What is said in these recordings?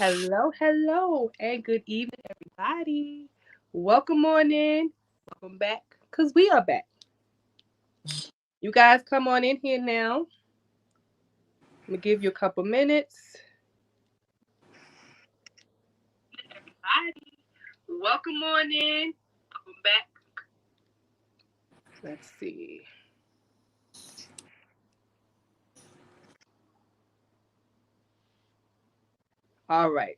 Hello, hello, and good evening, everybody. Welcome on in. Welcome back, because we are back. You guys come on in here now. Let me give you a couple minutes. Everybody, welcome on in. Welcome back. Let's see. All right.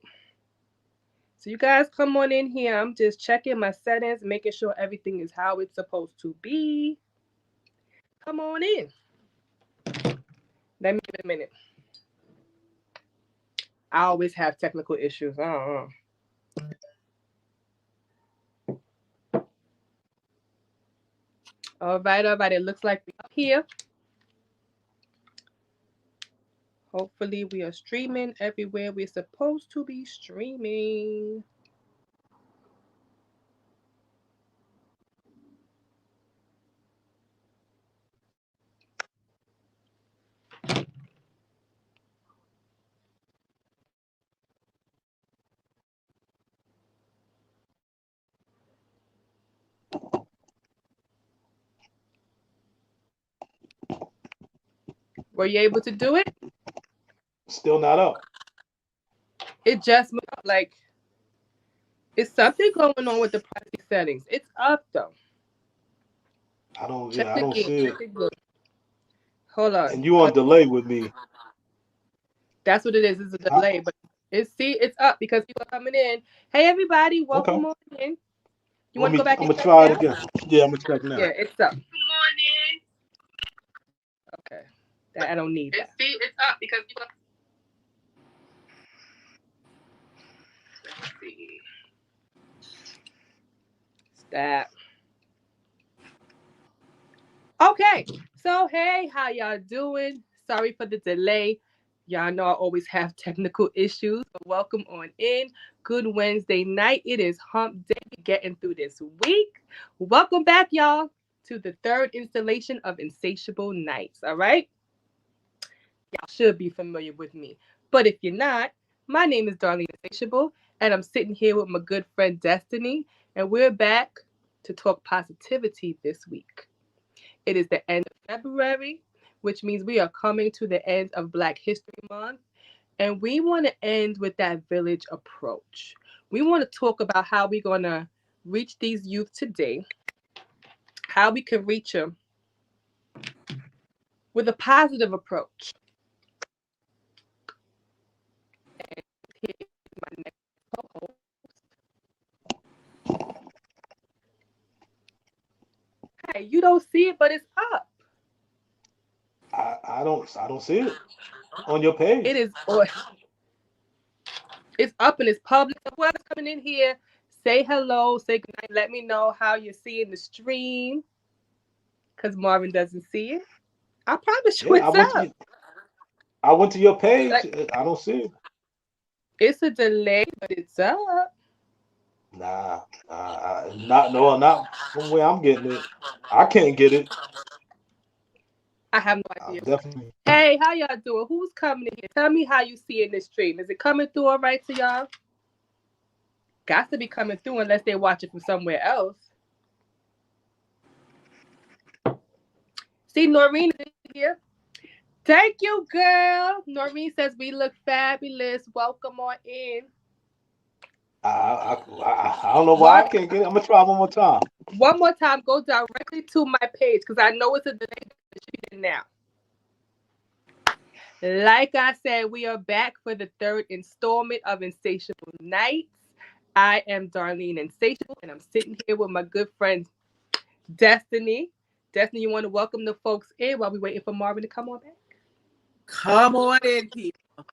So you guys come on in here. I'm just checking my settings, making sure everything is how it's supposed to be. Come on in. Let me give it a minute. I always have technical issues. I don't know. All right, all right. It looks like we're up here. Hopefully, we are streaming everywhere we're supposed to be streaming. Were you able to do it? Still not up. It just moved up. Like, it's something going on with the privacy settings. It's up, though. I don't. Check Yeah, I don't again. see it. Check again. Hold on. And you on delay with me. That's what it is. It's a I, delay, but it's up because people are coming in. Hey, everybody, okay. welcome on in. You Let want to go me. back I'm and gonna check try it now? again. Yeah, I'm gonna check now. Yeah, it's up. Good morning. Okay. I don't need that. See, it's up because people. Let's see. That. Okay. So, hey, how y'all doing? Sorry for the delay. Y'all know I always have technical issues, but welcome on in. Good Wednesday night. It is hump day. We're getting through this week. Welcome back, y'all, to the third installation of Insatiable Nights. All right. Y'all should be familiar with me. But if you're not, my name is Darlene Insatiable, and I'm sitting here with my good friend Destiny, and we're back to talk positivity this week. It is the end of February, which means we are coming to the end of Black History Month, and we want to end with that village approach. We want to talk about how we're going to reach these youth today, how we can reach them with a positive approach. And here is my next co-host. Hey, you don't see it, but it's up. I don't see it on your page. It is, or it's up and it's public. So whoever's coming in here, say hello, say goodnight. Let me know how you're seeing the stream, because Marvin doesn't see it. I promise you Yeah, it's up. I went to your page. Like, I don't see it. it's a delay, but it's up. Not no, not from where I'm getting it. I can't get it. I have no I'm idea. definitely. Hey, how y'all doing? Who's coming in here? Tell me how you see in this stream. Is it coming through all right to y'all? Got to be coming through unless they watch it from somewhere else. See, Noreen is here. Thank you, girl. Noreen says we look fabulous. Welcome on in. I don't know why I Marvin, can't get it. I'm gonna try one more time. one more time, go directly to my page because I know it's a delay. Now, like I said, we are back for the third installment of Insatiable Nights. I am Darlene Insatiable, and I'm sitting here with my good friend Destiny. Destiny, you want to welcome the folks in while we're waiting for Marvin to come on back? Come on in, people.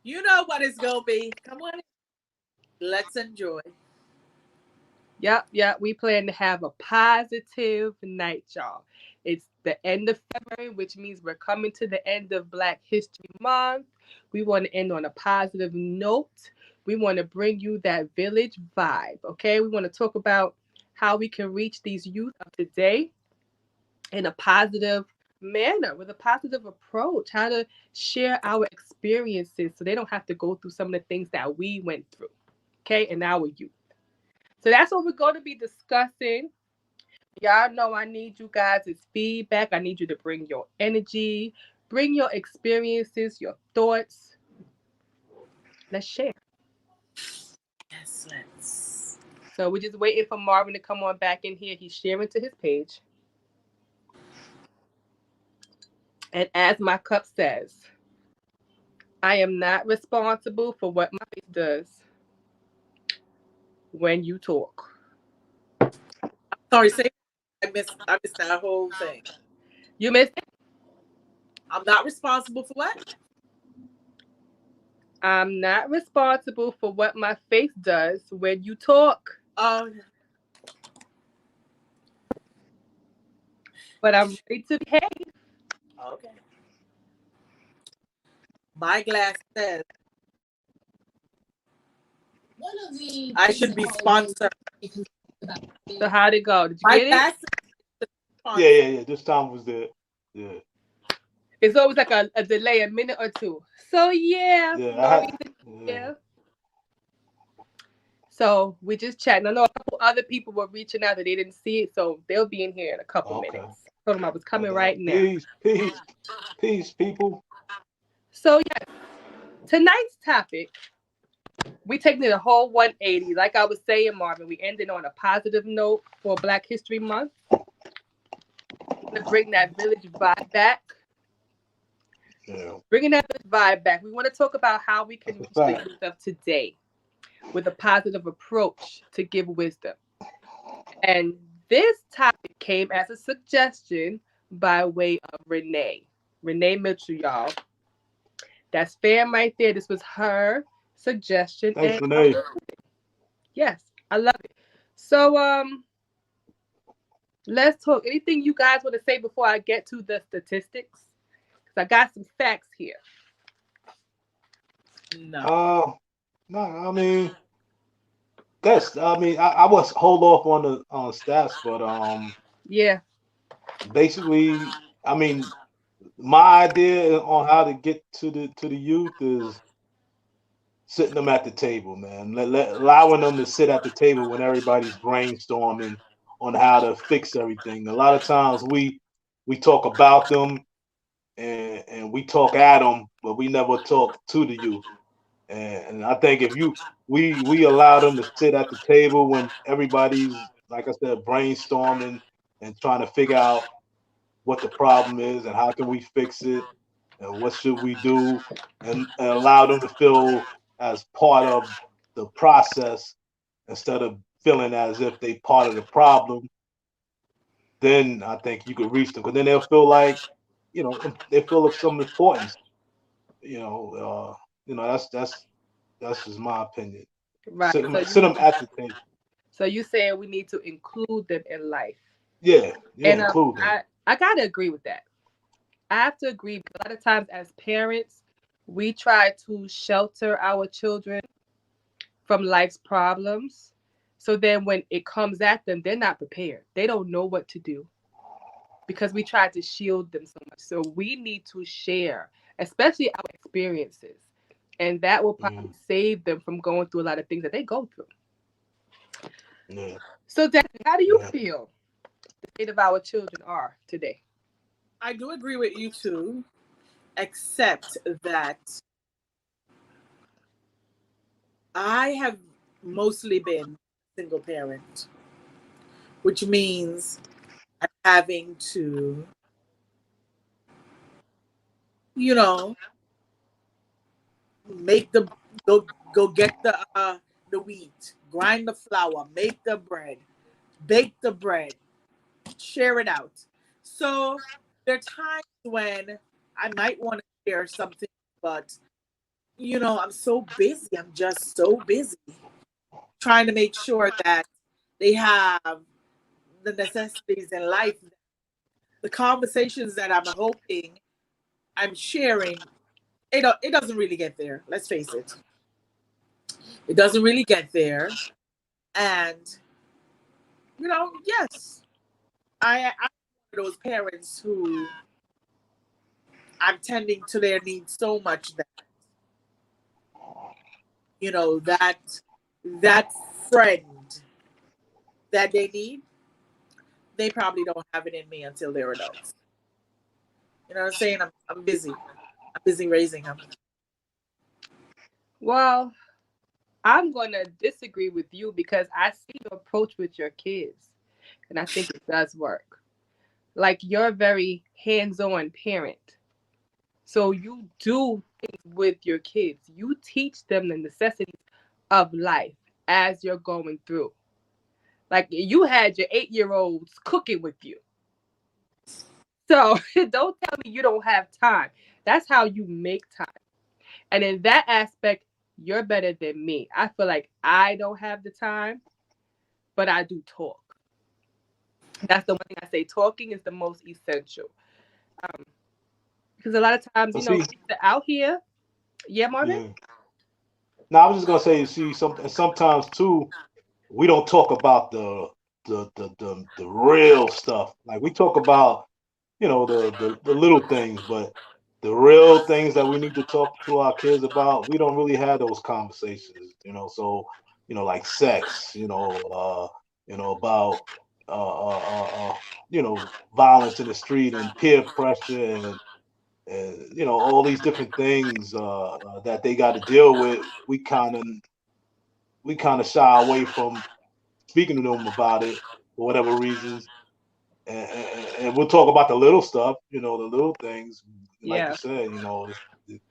You know what it's going to be. Come on in. Let's enjoy. Yep. We plan to have a positive night, y'all. It's the end of February, which means we're coming to the end of Black History Month. We want to end on a positive note. We want to bring you that village vibe, okay? We want to talk about how we can reach these youth of today in a positive manner, with a positive approach, how to share our experiences so they don't have to go through some of the things that we went through, okay, in our youth. So that's what we're going to be discussing. Y'all know I need you guys' feedback. I need you to bring your energy, bring your experiences, your thoughts. Let's share. Yes, let's. So we're just waiting for Marvin to come on back in here. He's sharing to his page. And as my cup says, I am not responsible for what my face does when you talk. Sorry, say I missed that whole thing. You missed it? I'm not responsible for what? I'm not responsible for what my face does when you talk. Oh, But I'm ready to behave. okay. My glass says I should be sponsored. So how'd it go? Did you My get it? glass Yeah. This time was the yeah. It's always like a delay, a minute or two. So yeah. Yeah. So we just chatting. I know a couple other people were reaching out that they didn't see it, so they'll be in here in a couple minutes. Told them I was coming right now. Peace, people. So yeah, tonight's topic, we taking it a whole 180. Like I was saying, Marvin, we ended on a positive note for Black History Month. To bring that village vibe back. Yeah. Bringing that vibe back. We want to talk about how we can reach the youth of today with a positive approach to give wisdom. And this topic came as a suggestion by way of Renee Mitchell, y'all. That's fam right there. This was her suggestion. Thanks, Renee. Yes, I love it. So let's talk. Anything you guys want to say before I get to the statistics? Because I got some facts here. No. No, I mean I was hold off on the stats, but yeah. Basically, I mean, my idea on how to get to the youth is sitting them at the table, man. Allowing them to sit at the table when everybody's brainstorming on how to fix everything. A lot of times we talk about them and we talk at them, but we never talk to the youth. And I think if we allow them to sit at the table when everybody's, like I said, brainstorming and trying to figure out what the problem is and how can we fix it and what should we do, and allow them to feel as part of the process instead of feeling as if they part of the problem, then I think you could reach them, because then they'll feel like, they feel of some importance. That's just my opinion. Right. Sit them at the table. So you saying we need to include them in life? Yeah, and include them. I gotta agree with that. I have to agree, because a lot of times as parents, we try to shelter our children from life's problems. So then when it comes at them, they're not prepared. They don't know what to do because we try to shield them so much. So we need to share, especially our experiences. And that will probably save them from going through a lot of things that they go through. Yeah. So, Debbie, how do you feel the state of our children are today? I do agree with you too, except that I have mostly been single parent, which means I'm having to, make go get the wheat, grind the flour, make the bread, bake the bread, share it out. So there are times when I might want to share something, but I'm so busy. I'm just so busy trying to make sure that they have the necessities in life. The conversations that I'm hoping I'm sharing, it doesn't really get there. Let's face it. It doesn't really get there. And, yes, I'm one of those parents who I'm tending to their needs so much that, that friend that they need, they probably don't have it in me until they're adults. You know what I'm saying? I'm busy. I'm busy raising them. Well, I'm going to disagree with you because I see your approach with your kids, and I think it does work. Like, you're a very hands-on parent. So you do things with your kids. You teach them the necessities of life as you're going through. Like, you had your 8-year-olds cooking with you. So don't tell me you don't have time. That's how you make time. And in that aspect, you're better than me. I feel like I don't have the time, but I do talk. That's the one thing I say. Talking is the most essential. Um, because a lot of times, But see, kids are out here. Yeah, Marvin? yeah. Now I was just gonna say, see, sometimes too, we don't talk about the real stuff. Like we talk about, the little things, but the real things that we need to talk to our kids about, we don't really have those conversations. So like sex, about violence in the street and peer pressure and all these different things that they got to deal with. We kind of shy away from speaking to them about it for whatever reasons, and we'll talk about the little stuff, the little things, like you Yeah. said,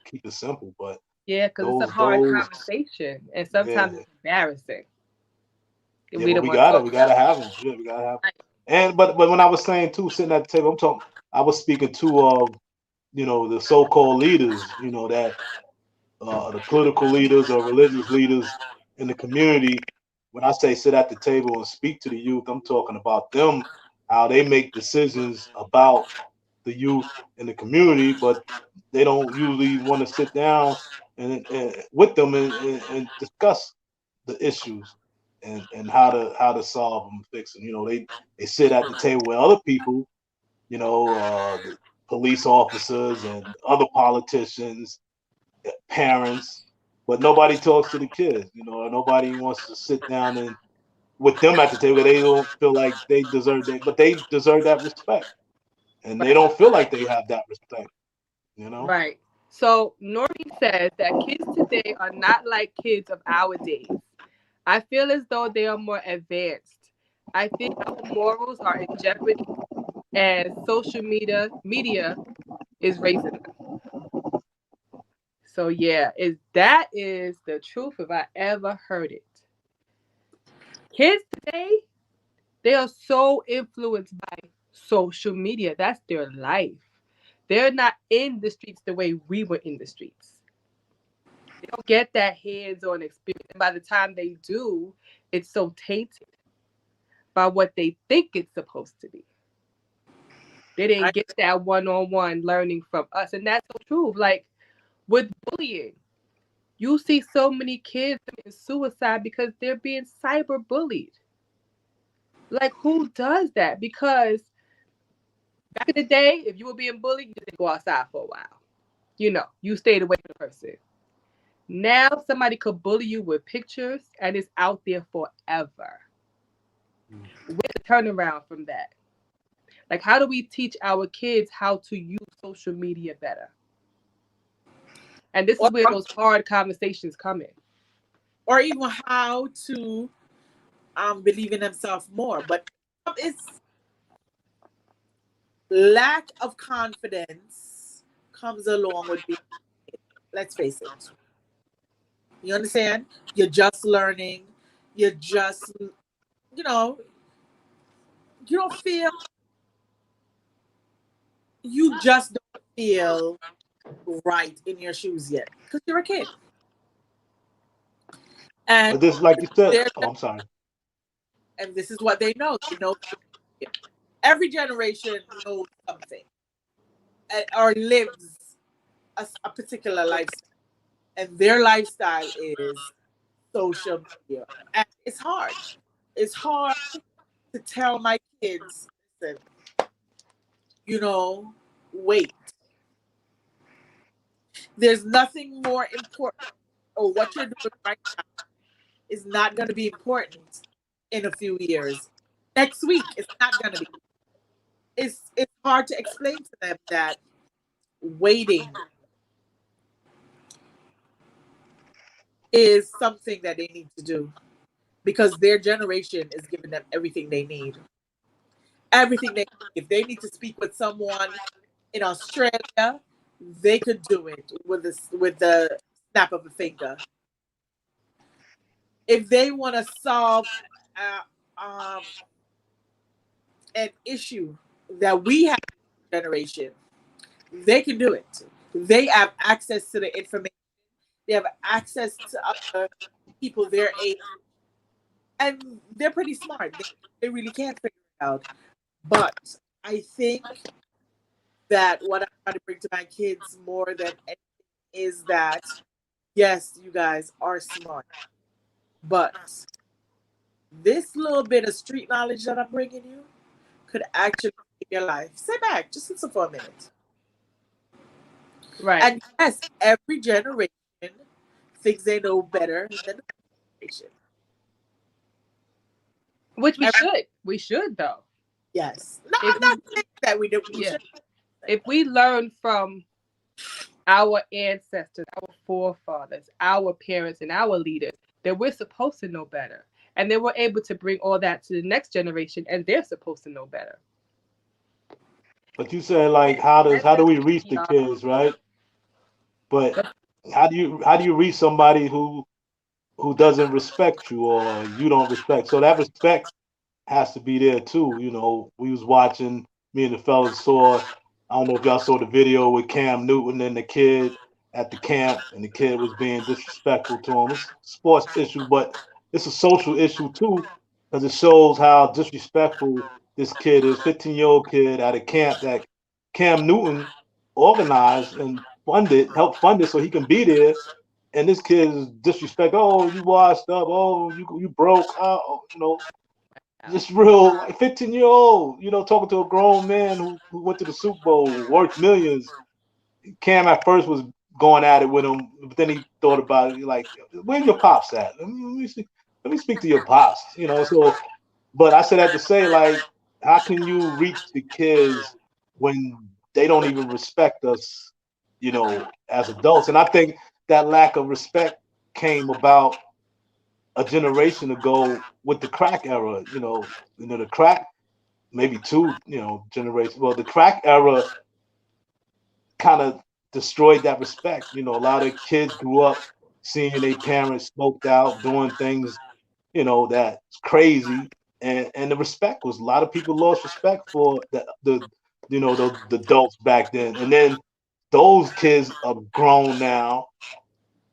keep it simple. But Yeah, because it's a hard those, conversation, and yeah, sometimes it's embarrassing. yeah. We But don't we want to got it. talk We about gotta it. have them. Yeah, we gotta have. And but when I was saying too, sitting at the table, I was speaking to the so-called leaders, that the political leaders or religious leaders in the community. When I say sit at the table and speak to the youth, I'm talking about them, how they make decisions about the youth in the community, but they don't usually want to sit down and with them and discuss the issues and how to solve them, fix them. They sit at the table with other people, the police officers and other politicians, parents, but nobody talks to the kids. Nobody wants to sit down and with them at the table. They don't feel like they deserve that, but they deserve that respect, and they Right. don't feel like they have that respect. You know. Right. So Noreen says that kids today are not like kids of our days. I feel as though they are more advanced. I think our morals are in jeopardy as social media is raising them. So yeah, that is the truth if I ever heard it. Kids today, they are so influenced by social media. That's their life. They're not in the streets the way we were in the streets. They don't get that hands-on experience. And by the time they do, it's so tainted by what they think it's supposed to be. They I, didn't get that one-on-one learning from us. And that's so true. Like with bullying, you see so many kids commit suicide because they're being cyber bullied. Like, who does that? Because back in the day, if you were being bullied, you didn't go outside for a while. You stayed away from the person. Now somebody could bully you with pictures and it's out there forever. Where's the turnaround from that? Like, how do we teach our kids how to use social media better? And this is or, where those hard conversations come in. or even how to believe in themselves more. But it's lack of confidence comes along with being. Let's face it. You understand? You're just learning. You're just, you know, you don't feel, you just don't feel right in your shoes yet because you're a kid. And But this, like you said, they're, oh, I'm sorry. and this is what they know. They know every generation knows something or lives a particular lifestyle, and their lifestyle is social media. And it's hard. It's hard to tell my kids, listen, wait. There's nothing more important, or what you're doing right now is not going to be important in a few years. Next week, it's not going to be. It's hard to explain to them that waiting is something that they need to do, because their generation is giving them everything they need. Everything they need. If they need to speak with someone in Australia, they could do it with the snap of a finger. If they want to solve an issue that we have in our generation, they can do it. They have access to the information. They have access to other people their age, and they're pretty smart. They really can't figure it out. But I think that what I try to bring to my kids more than anything is that, yes, you guys are smart, but this little bit of street knowledge that I'm bringing you could actually save your life. Sit back, just listen for a minute. Right. And yes, every generation thinks they know better than the generation. Which we should though. Yes. No, If I'm not saying that we don't. Yeah. If we learn from our ancestors, our forefathers, our parents, and our leaders, then we're supposed to know better. And then we're able to bring all that to the next generation, and they're supposed to know better. But you said like, how do we reach the kids, right? But how do you reach somebody who doesn't respect you or you don't respect? So that respect has to be there too. You know, we was watching, me and the fellas saw, I don't know if y'all saw the video with Cam Newton and the kid at the camp, and the kid was being disrespectful to him. It's a sports issue, but it's a social issue too, because it shows how disrespectful this kid is. 15-year-old kid at a camp that Cam Newton organized and helped fund it so he can be there. And this kid is disrespect. Oh, you washed up. Oh, you broke. Oh, you know, just real like 15-year-old, you know, talking to a grown man who went to the Super Bowl, worth millions. Cam at first was going at it with him, but then he thought about it, like, where's your pops at? Let me speak to your pops, you know. So, but I said that to say, like, how can you reach the kids when they don't even respect us, you know, as adults? And I think that lack of respect came about a generation ago with the crack era. You know, the crack, maybe two, you know, generations. Well, the crack era kind of destroyed that respect. You know, a lot of kids grew up seeing their parents smoked out, doing things, you know, that's crazy. And the respect was, a lot of people lost respect for the you know, the adults back then. And then those kids are grown now.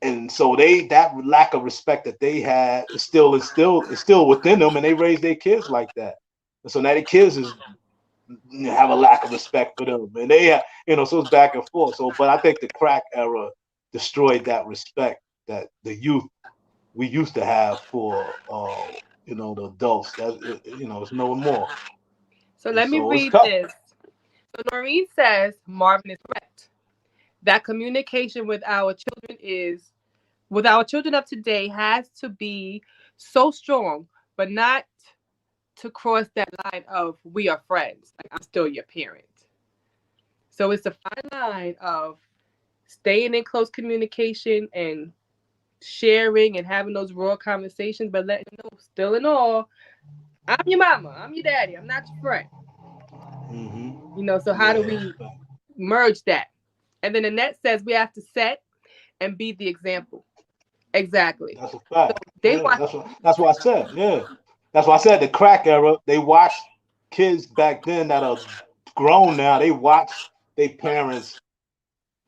And so that lack of respect that they had is still within them, and they raise their kids like that. And so now the kids have a lack of respect for them, and they have, you know, so it's back and forth. So, but I think the crack era destroyed that respect that the youth we used to have for you know, the adults. That, you know, it's no more. So let me read this. So Noreen says Marvin is correct. That communication with our children of today has to be so strong, but not to cross that line of we are friends. Like, I'm still your parent. So it's a fine line of staying in close communication and sharing and having those raw conversations, but letting them know, still in all, I'm your mama, I'm your daddy, I'm not your friend. Mm-hmm. You know, so how do we merge that? And then Annette says we have to set and be the example. Exactly. That's a fact. So that's what I said. Yeah. That's why I said the crack era, they watched kids back then that are grown now, they watch their parents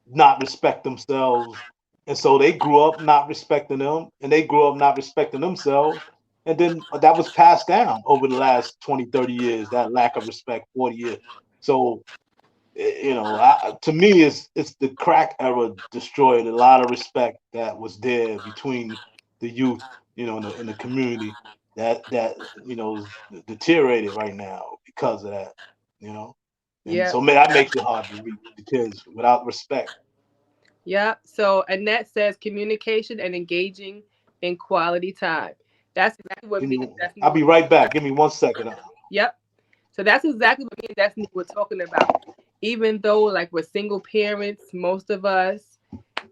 not respect themselves. And so they grew up not respecting them, and they grew up not respecting themselves. And then that was passed down over the last 20, 30 years, that lack of respect, 40 years. So, you know, to me, it's the crack era destroyed a lot of respect that was there between the youth, you know, in the community that you know, is deteriorated right now because of that, you know. And so that makes it hard to reach the kids without respect. Yep. So Annette says communication and engaging in quality time. That's exactly what Give me me. and Destiny I'll were. be right back. Give me 1 second. Yep. So that's exactly what me and Destiny were talking about. Even though like we're single parents, most of us,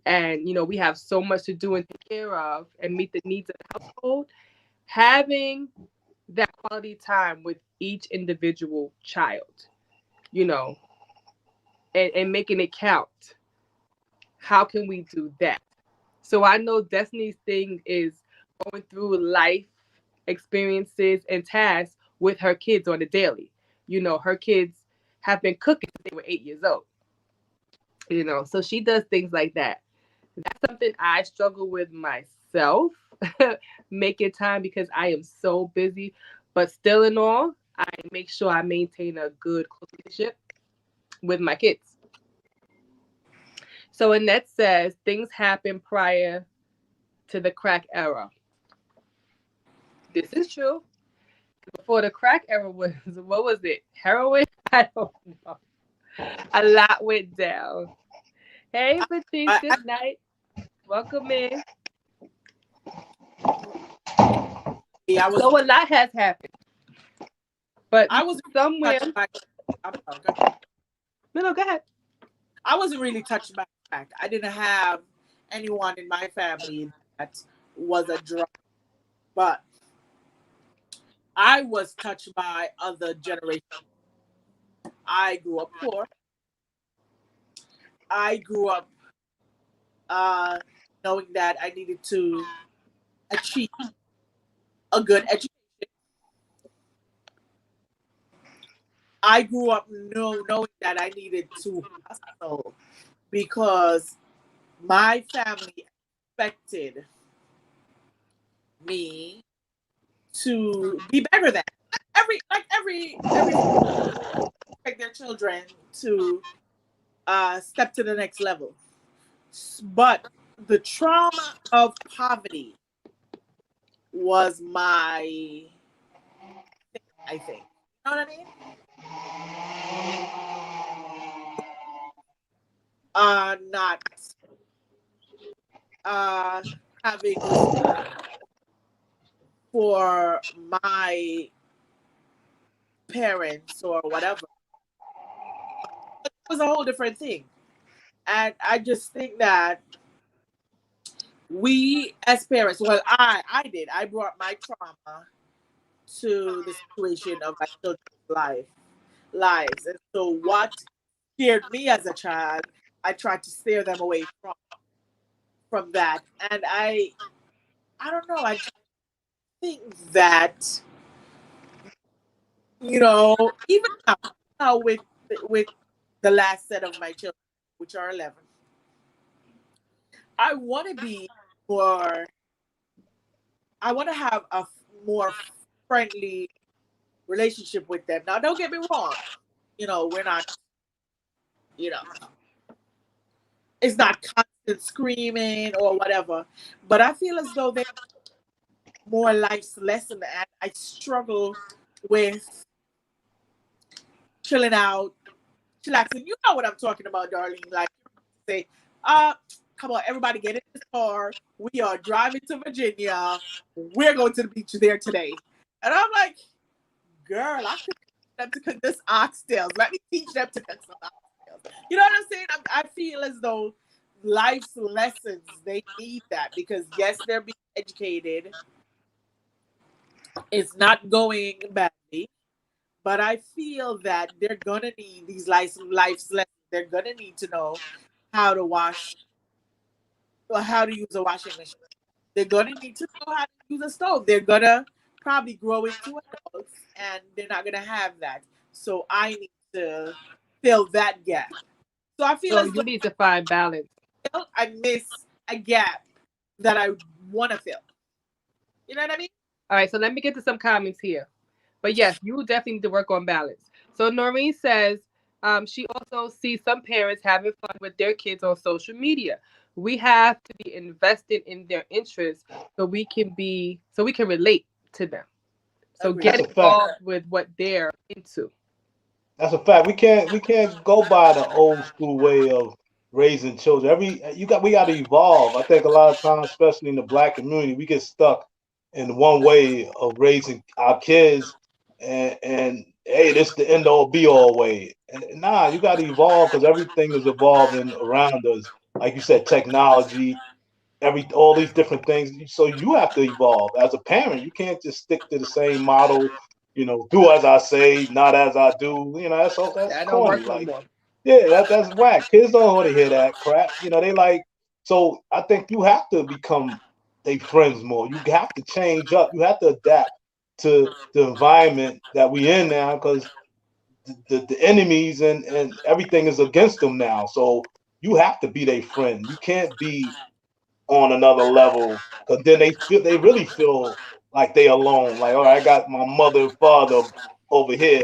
and we have so much to do and take care of and meet the needs of the household, having that quality time with each individual child, you know, and making it count. How can we do that? So I know Destiny's thing is going through life experiences and tasks with her kids on the daily. Her kids have been cooking since they were 8 years old. So she does things like that. That's something I struggle with myself, making time because I am so busy. But still, in all, I make sure I maintain a good close relationship with my kids. So Annette says things happen prior to the crack era. This is true. Before the crack era was, what was it? Heroin? I don't know. A lot went down. Hey, Patrice, I, good night. Welcome in. I was So a lot has happened, but I was somewhere. touched by. I'm sorry, go ahead. No, go ahead. I wasn't really touched by crack. I didn't have anyone in my family that was a drug, but I was touched by other generations. I grew up poor. I grew up uh, knowing that I needed to achieve a good education. I grew up knowing that I needed to hustle because my family expected me to be better than every expect their children to step to the next level. But the trauma of poverty was my thing, I think. You know what I mean? Not uh having for my parents or whatever. It was a whole different thing. And I just think that we as parents, well, I did. I brought my trauma to the situation of my children's lives. And so what scared me as a child, I tried to steer them away from that. And I don't know, I just think that, even now with the last set of my children, which are 11, I want to be more, I want to have a more friendly relationship with them. Now, don't get me wrong. We're not, you know, it's not constant screaming or whatever, but I feel as though they're more life's lesson. And I struggle with chilling out, chillaxing. You know what I'm talking about, darling. Like, say, come on, everybody get in this car. We are driving to Virginia. We're going to the beach there today. And I'm like, girl, I could teach them to cook this oxtails. Let me teach them to cook some oxtails. You know what I'm saying? I feel as though life's lessons, they need that because, yes, they're being educated. It's not going badly, but I feel that they're going to need these life's lessons. They're going to need to know how to wash or how to use a washing machine. They're going to need to know how to use a stove. They're going to probably grow into adults and they're not going to have that. So I need to fill that gap. So I feel So as you need to find balance. though I miss a gap that I want to fill. You know what I mean? All right, so let me get to some comments here. But yes, you definitely need to work on balance. So Noreen says she also sees some parents having fun with their kids on social media. We have to be invested in their interests so we can relate to them. So Agreed. get That's a fact. involved with what they're into. That's a fact. We can't go by the old school way of raising children. We got to evolve. I think a lot of times, especially in the Black community, we get stuck in one way of raising our kids, and hey, this the end all be all way. And nah, you got to evolve because everything is evolving around us. Like you said, technology, all these different things. So you have to evolve as a parent. You can't just stick to the same model. Do as I say, not as I do. That's That don't corny. work no Like, more. yeah, that's whack. Kids don't want to hear that crap. They like. So I think you have to become they friends more. You have to change up. You have to adapt to the environment that we in now because the enemies and everything is against them now. So you have to be their friend. You can't be on another level because then they really feel like they alone. Like, all right, I got my mother and father over here,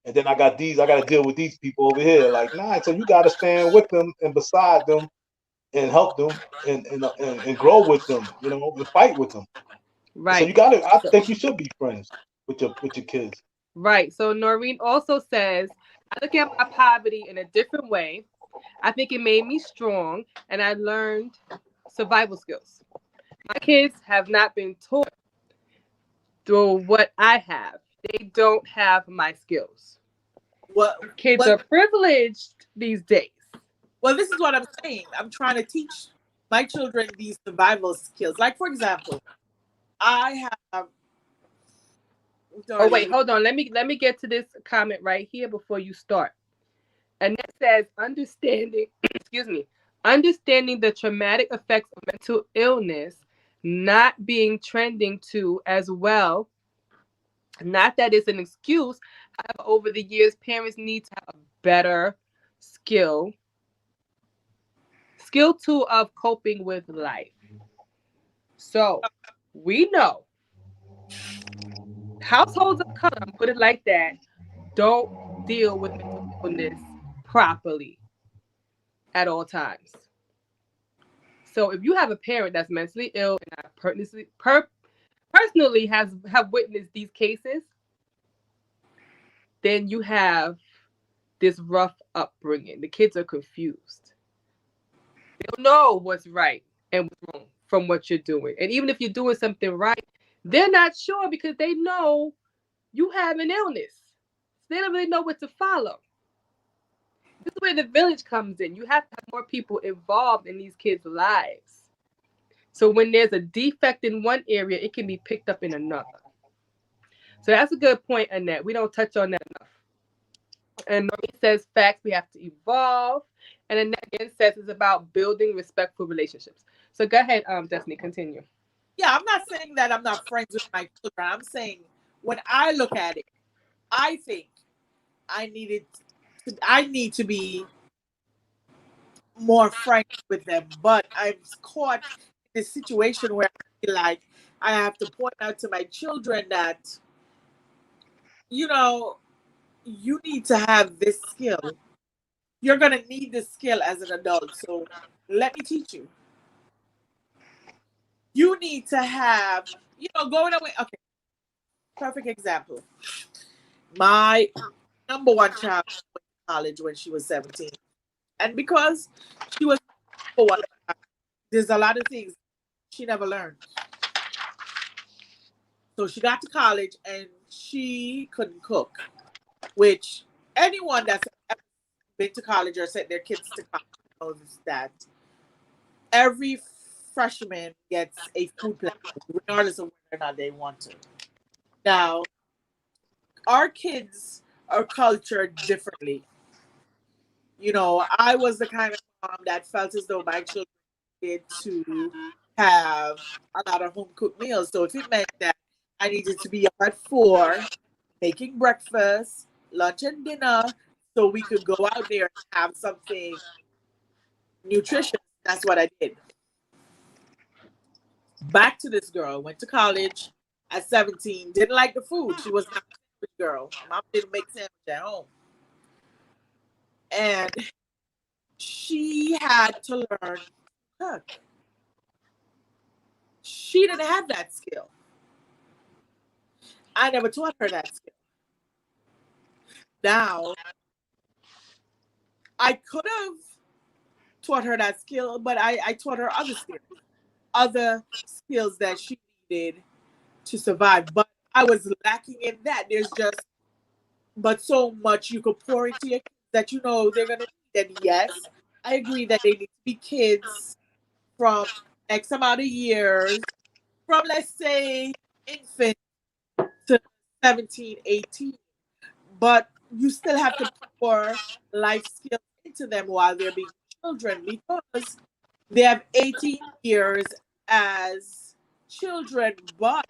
and then I got to deal with these people over here. Like, nah, so you got to stand with them and beside them and help them and grow with them, and fight with them. So Right. I think you should be friends with your kids. Right. So Noreen also says, I look at my poverty in a different way. I think it made me strong and I learned survival skills. My kids have not been taught through what I have. They don't have my skills. What Kids what are privileged these days. well, this is what I'm saying. I'm trying to teach my children these survival skills. Like, for example, I have Oh wait, Darlene. hold on. Let me get to this comment right here before you start. And it says understanding, excuse me, understanding the traumatic effects of mental illness not being trending to as well. Not that it's an excuse. However, over the years, parents need to have a better skill, tool of coping with life. So we know households of color, put it like that, don't deal with mental illness properly at all times. So if you have a parent that's mentally ill and I personally have witnessed these cases, then you have this rough upbringing. The kids are confused. They don't know what's right and what's wrong from what you're doing. And even if you're doing something right, they're not sure because they know you have an illness. They don't really know what to follow. This is where the village comes in. You have to have more people involved in these kids' lives. So when there's a defect in one area, it can be picked up in another. So that's a good point, Annette. We don't touch on that enough. And Noreen says facts, we have to evolve. And Annette again says it's about building respectful relationships. So go ahead, Destiny, continue. Yeah, I'm not saying that I'm not friends with my children. I'm saying when I look at it, I think I need to be more frank with them. But I'm caught in a situation where I feel like I have to point out to my children that, you know, you need to have this skill. You're going to need this skill as an adult. So let me teach you. You need to have, going away. Okay, perfect example. My number one child went to college when she was 17. And because she was number one, there's a lot of things she never learned. So she got to college and she couldn't cook, which anyone that's ever been to college or sent their kids to college knows that every freshman gets a food plan, regardless of whether or not they want to. Now, our kids are cultured differently. I was the kind of mom that felt as though my children needed to have a lot of home cooked meals. So if it meant that I needed to be up at 4, making breakfast, lunch, and dinner, so we could go out there and have something nutritious, that's what I did. Back to this girl, went to college at 17, didn't like the food. She was not a sandwich girl. Mom didn't make sandwich at home. And she had to learn to cook. She didn't have that skill. I never taught her that skill. Now, I could have taught her that skill, but I taught her other skills that she needed to survive. But I was lacking in that. There's just but so much you could pour into your kids that you know they're gonna need. And yes, I agree that they need to be kids from X amount of years, from let's say infant to 17, 18. But you still have to pour life skills into them while they're being children, because they have 18 years as children. But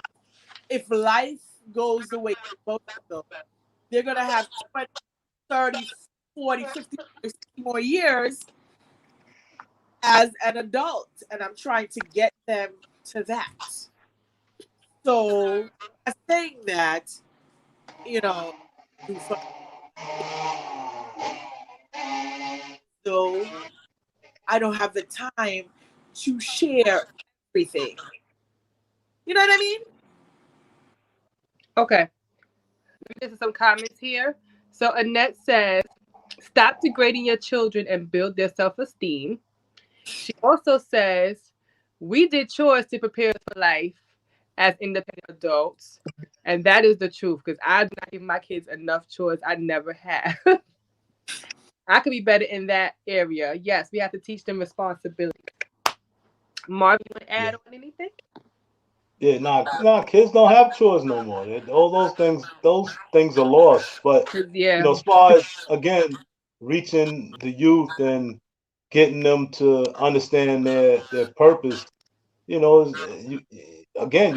if life goes the way it's supposed to go, they're going to have 20, 30, 40, 50, 60 more years as an adult. And I'm trying to get them to that. So, by saying that, you know, do something, though I don't have the time to share everything. You know what I mean? Okay. This is some comments here. So Annette says, stop degrading your children and build their self-esteem. She also says, we did chores to prepare us for life as independent adults. And that is the truth, because I do not give my kids enough chores. I never have. I could be better in that area. Yes, we have to teach them responsibility. Mark, you want to add on anything? Yeah, nah, kids don't have chores no more. All those things are lost. But Yeah. as far as again reaching the youth and getting them to understand their purpose, you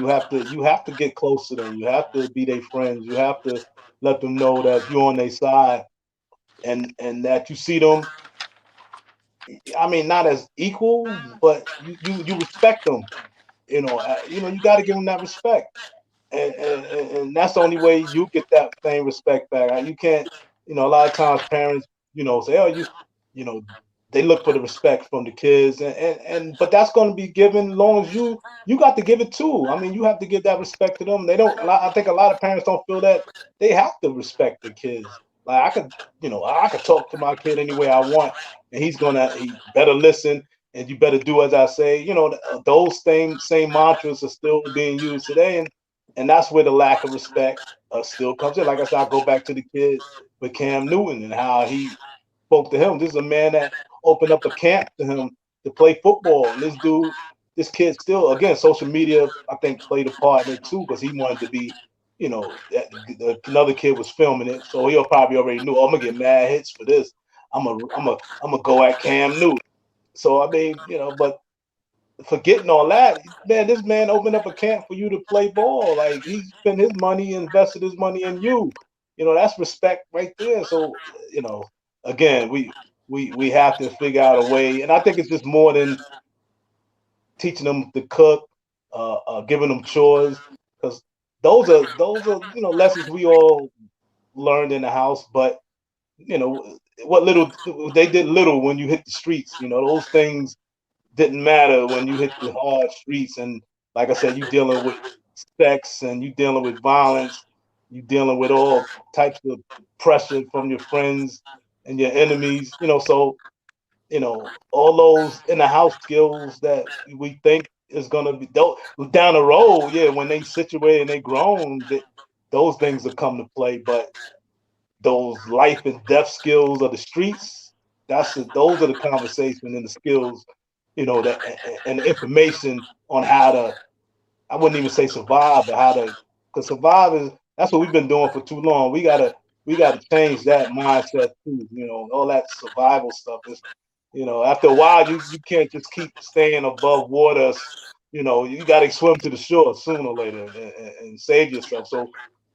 have to get close to them. You have to be their friends. You have to let them know that you're on their side and that you see them. I mean, not as equals, but you respect them. You got to give them that respect. And that's the only way you get that same respect back. You can't, a lot of times parents, say, oh, you know, they look for the respect from the kids, but that's going to be given as long as you got to give it too. I mean, you have to give that respect to them. They don't. I think a lot of parents don't feel that they have to respect the kids. Like I could talk to my kid any way I want, and he better listen, and you better do as I say. Those same mantras are still being used today, and that's where the lack of respect still comes in. Like I said, I go back to the kid with Cam Newton and how he spoke to him. This is a man that opened up a camp to him to play football. And this kid still, again, social media, I think, played a part in it too, because he wanted to be, another kid was filming it. So he probably already knew, I'm going to get mad hits for this. I'm gonna go at Cam Newton. So, I mean, but forgetting all that, man, this man opened up a camp for you to play ball. Like, he spent his money, invested his money in you. That's respect right there. So, again, we have to figure out a way, and I think it's just more than teaching them to cook, giving them chores, because those are lessons we all learned in the house. But what little they did little when you hit the streets, those things didn't matter when you hit the hard streets. And like I said, you dealing with sex and you dealing with violence, you dealing with all types of pressure from your friends and your enemies, so all those in the house skills that we think is gonna be down the road, yeah, when they situated and they grown, those things will come to play. But those life and death skills of the streets, those are the conversation and the skills, that and the information on how to, I wouldn't even say survive, but because survive that's what we've been doing for too long. We gotta change that mindset too. All that survival stuff is, after a while you can't just keep staying above water. You got to swim to the shore sooner or later and save yourself. So,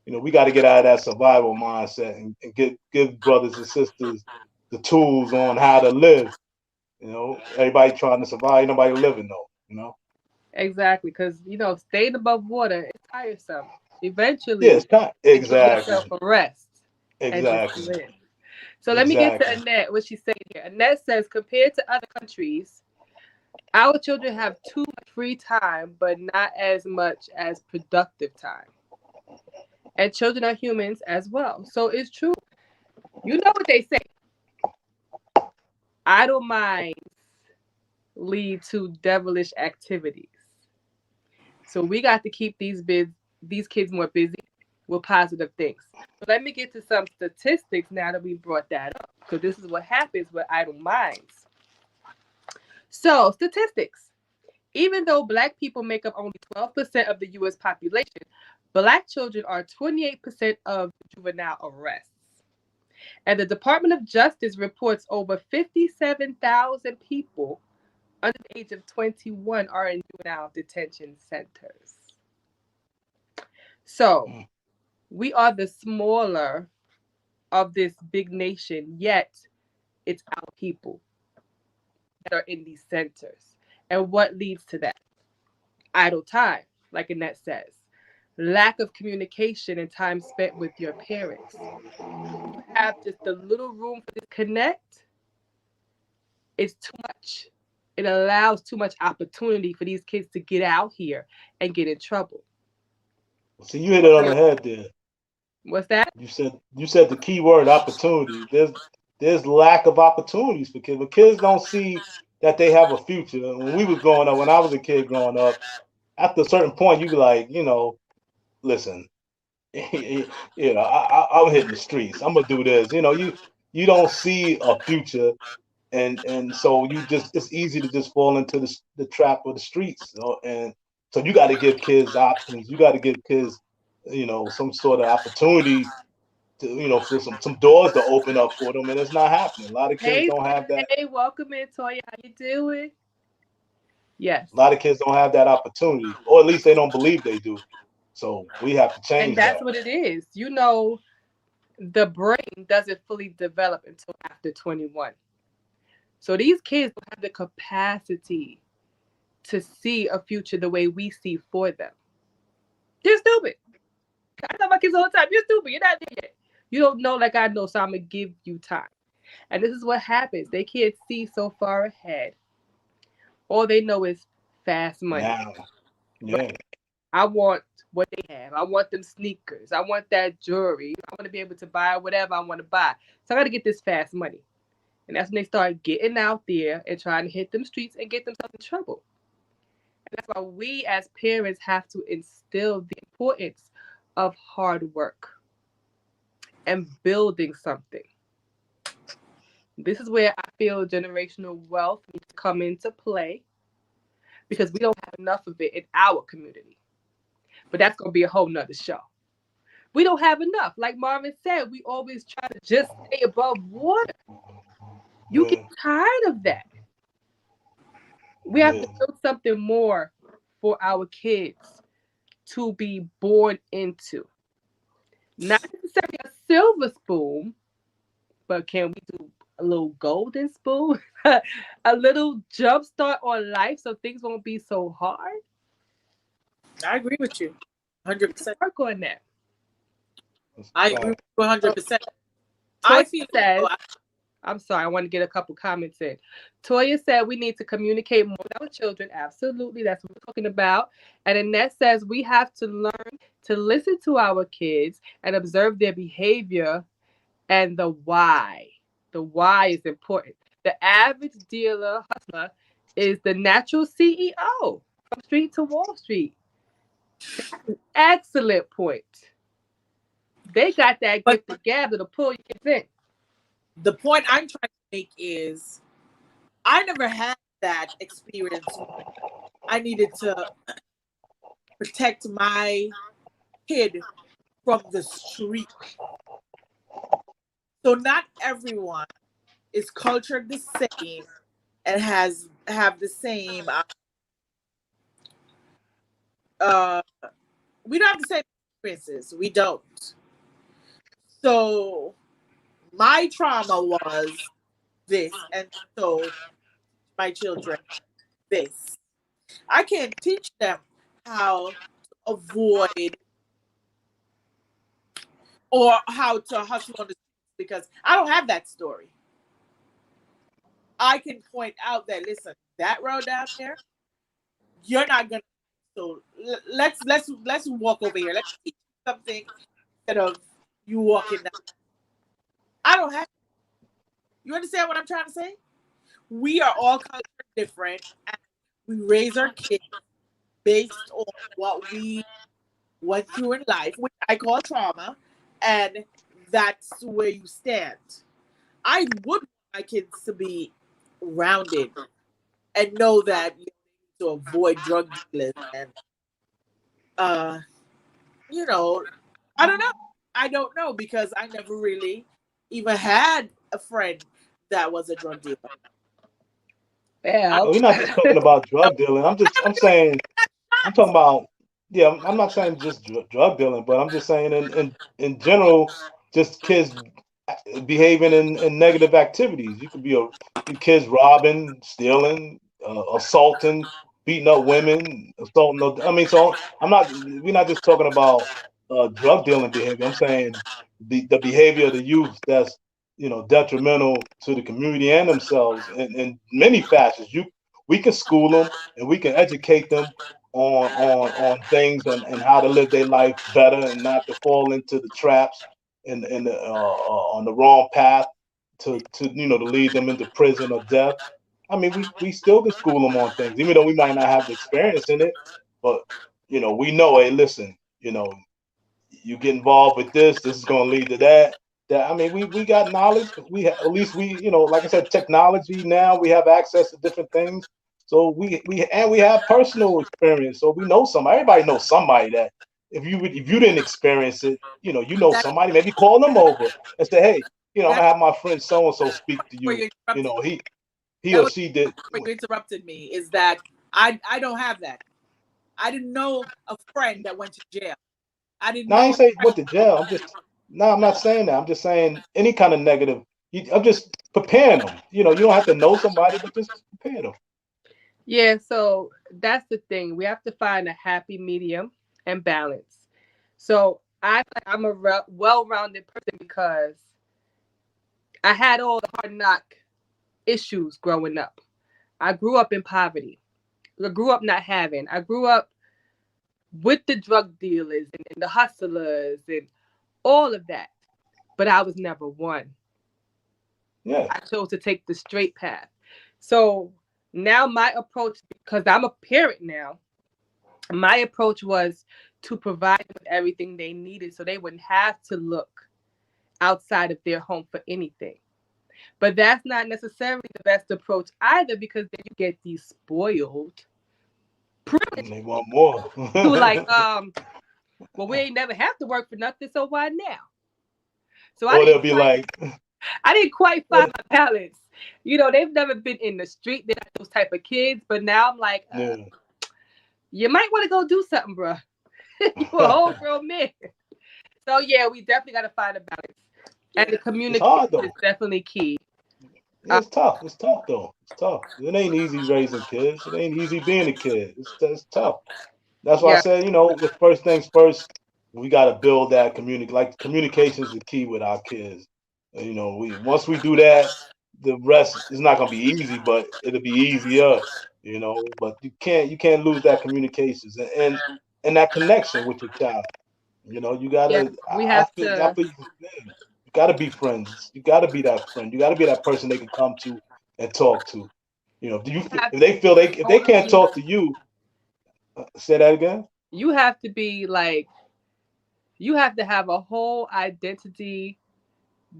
we got to get out of that survival mindset and give brothers and sisters the tools on how to live. Everybody trying to survive, nobody living though. Exactly, because staying above water is tiresome. Eventually, yeah, it's time. Exactly. yourself a rest and just Exactly. live. So let me get to Annette. What she's saying here. Annette says, compared to other countries, our children have too much free time, but not as much as productive time. And children are humans as well. So it's true. You know what they say. Idle minds lead to devilish activities. So we got to keep these kids more busy with positive things. So let me get to some statistics now that we brought that up, because this is what happens with idle minds. So statistics. Even though Black people make up only 12% of the U.S. population, Black children are 28% of juvenile arrests. And the Department of Justice reports over 57,000 people under the age of 21 are in juvenile detention centers. So we are the smaller of this big nation, yet it's our people that are in these centers. And what leads to that? Idle time, like Annette says. Lack of communication and time spent with your parents. You have just a little room for disconnect. It's too much. It allows too much opportunity for these kids to get out here and get in trouble. See, you hit it on the head there. What's that? You said the key word opportunity. There's lack of opportunities for kids. But kids don't see that they have a future. When we was growing up, when I was a kid growing up, after a certain point, you be like, listen, I'm hitting the streets. I'm gonna do this. You don't see a future, and so it's easy to just fall into the trap of the streets. And so you got to give kids options. You got to give kids, some sort of opportunity to, for some doors to open up for them, and it's not happening. A lot of kids don't have that. Hey, welcome in, Toya. How you doing? Yes. A lot of kids don't have that opportunity, or at least they don't believe they do. So we have to change and that's that. what it is. The brain doesn't fully develop until after 21. So these kids don't have the capacity to see a future the way we see for them. You're stupid. I tell my kids all the time, you're stupid. You're not there yet. You don't know like I know, so I'm going to give you time. And this is what happens. They can't see so far ahead. All they know is fast money. Now, yeah. Right? I want what they have. I want them sneakers. I want that jewelry. I want to be able to buy whatever I want to buy. So I got to get this fast money. And that's when they start getting out there and trying to hit them streets and get themselves in trouble. And that's why we as parents have to instill the importance of hard work and building something. This is where I feel generational wealth needs to come into play, because we don't have enough of it in our community. But that's going to be a whole nother show. We don't have enough. Like Marvin said, we always try to just stay above water. You get tired of that. We have to build something more for our kids to be born into. Not necessarily a silver spoon, but can we do a little golden spoon? A little jump start on life so things won't be so hard? I agree with you 100%. Work on that. I agree with you 100%. I feel that. I'm sorry, I want to get a couple comments in. Toya said we need to communicate more with our children. Absolutely, that's what we're talking about. And Annette says we have to learn to listen to our kids and observe their behavior and the why. The why is important. The average dealer, hustler, is the natural CEO from street to Wall Street. Excellent point. They got that gift of gab to pull you in. The point I'm trying to make is I never had that experience. I needed to protect my kid from the street. So not everyone is cultured the same and have the same we don't have the same experiences. We don't. So my trauma was this, and so my children this. I can't teach them how to avoid or how to hustle on the streets because I don't have that story. I can point out that, listen, that road down there, you're not gonna. So let's walk over here. Let's teach you something instead of you walking down. I don't have. You understand what I'm trying to say? we are all culture different, and we raise our kids based on what we went through in life, which I call trauma, and that's where you stand. I would want my kids to be rounded and know that you need to avoid drug dealers and uh you know, I don't know. I don't know because I never really even had a friend that was a drug dealer. Well, We're not just talking about drug dealing. I'm saying, I'm talking about, yeah, I'm not saying just drug dealing, but I'm just saying in general, just kids behaving in negative activities. You could be kids robbing, stealing, assaulting, beating up women, assaulting. I mean, so we're not just talking about drug dealing behavior. I'm saying the behavior of the youth that's, detrimental to the community and themselves in many fashions. We can school them and we can educate them on things and how to live their life better and not to fall into the traps and on the wrong path to lead them into prison or death. I mean, we still can school them on things, even though we might not have the experience in it. But we know, hey, listen, you get involved with this, this is going to lead to that. That I mean, we got knowledge. At least like I said, technology now we have access to different things. So we have personal experience. So we know somebody. Everybody knows somebody that if you didn't experience it, That's somebody. Maybe call them over and say, hey, I'm that's gonna have my friend so and so speak to where you. you interrupted. He That or was she did. where you interrupted me. Is that I don't have that. I didn't know a friend that went to jail. I didn't Now I know ain't a say friend. went to jail. I'm not saying that. I'm just saying any kind of negative. I'm just preparing them. You don't have to know somebody, but just prepare them. yeah, so that's the thing. We have to find a happy medium and balance. So I'm a well-rounded person because I had all the hard knock issues growing up. I grew up in poverty. I grew up not having. I grew up with the drug dealers and the hustlers and all of that. But I was never one. Yeah. I chose to take the straight path. So now my approach, because I'm a parent now, my approach was to provide with everything they needed so they wouldn't have to look outside of their home for anything. But that's not necessarily the best approach either because then you get these spoiled And privileged they want more. who like, well, we ain't never have to work for nothing, so why now? So Or they'll be like, I didn't quite or find my balance. They've never been in the street. They're not those type of kids. But now I'm like, yeah. you might want to go do something, bro. You a whole grown man. So yeah, we definitely got to find a balance. And the It's communication hard is though. definitely key. Yeah, it's tough. It's tough though. It's tough. It ain't easy raising kids. It ain't easy being a kid. It's tough. That's why I Yeah, said, with first things first, we got to build that community. Like communication is the key with our kids. And, we once we do that, the rest is not gonna be easy, but it'll be easier. But you can't lose that communications and that connection with your child. You yeah. gotta. We I have feel. I to feel you gotta be friends. You gotta be that friend. You gotta be that person they can come to and talk to. Do you have if they feel if they can't totally. talk to you, say that again. You have to be like. You have to have a whole identity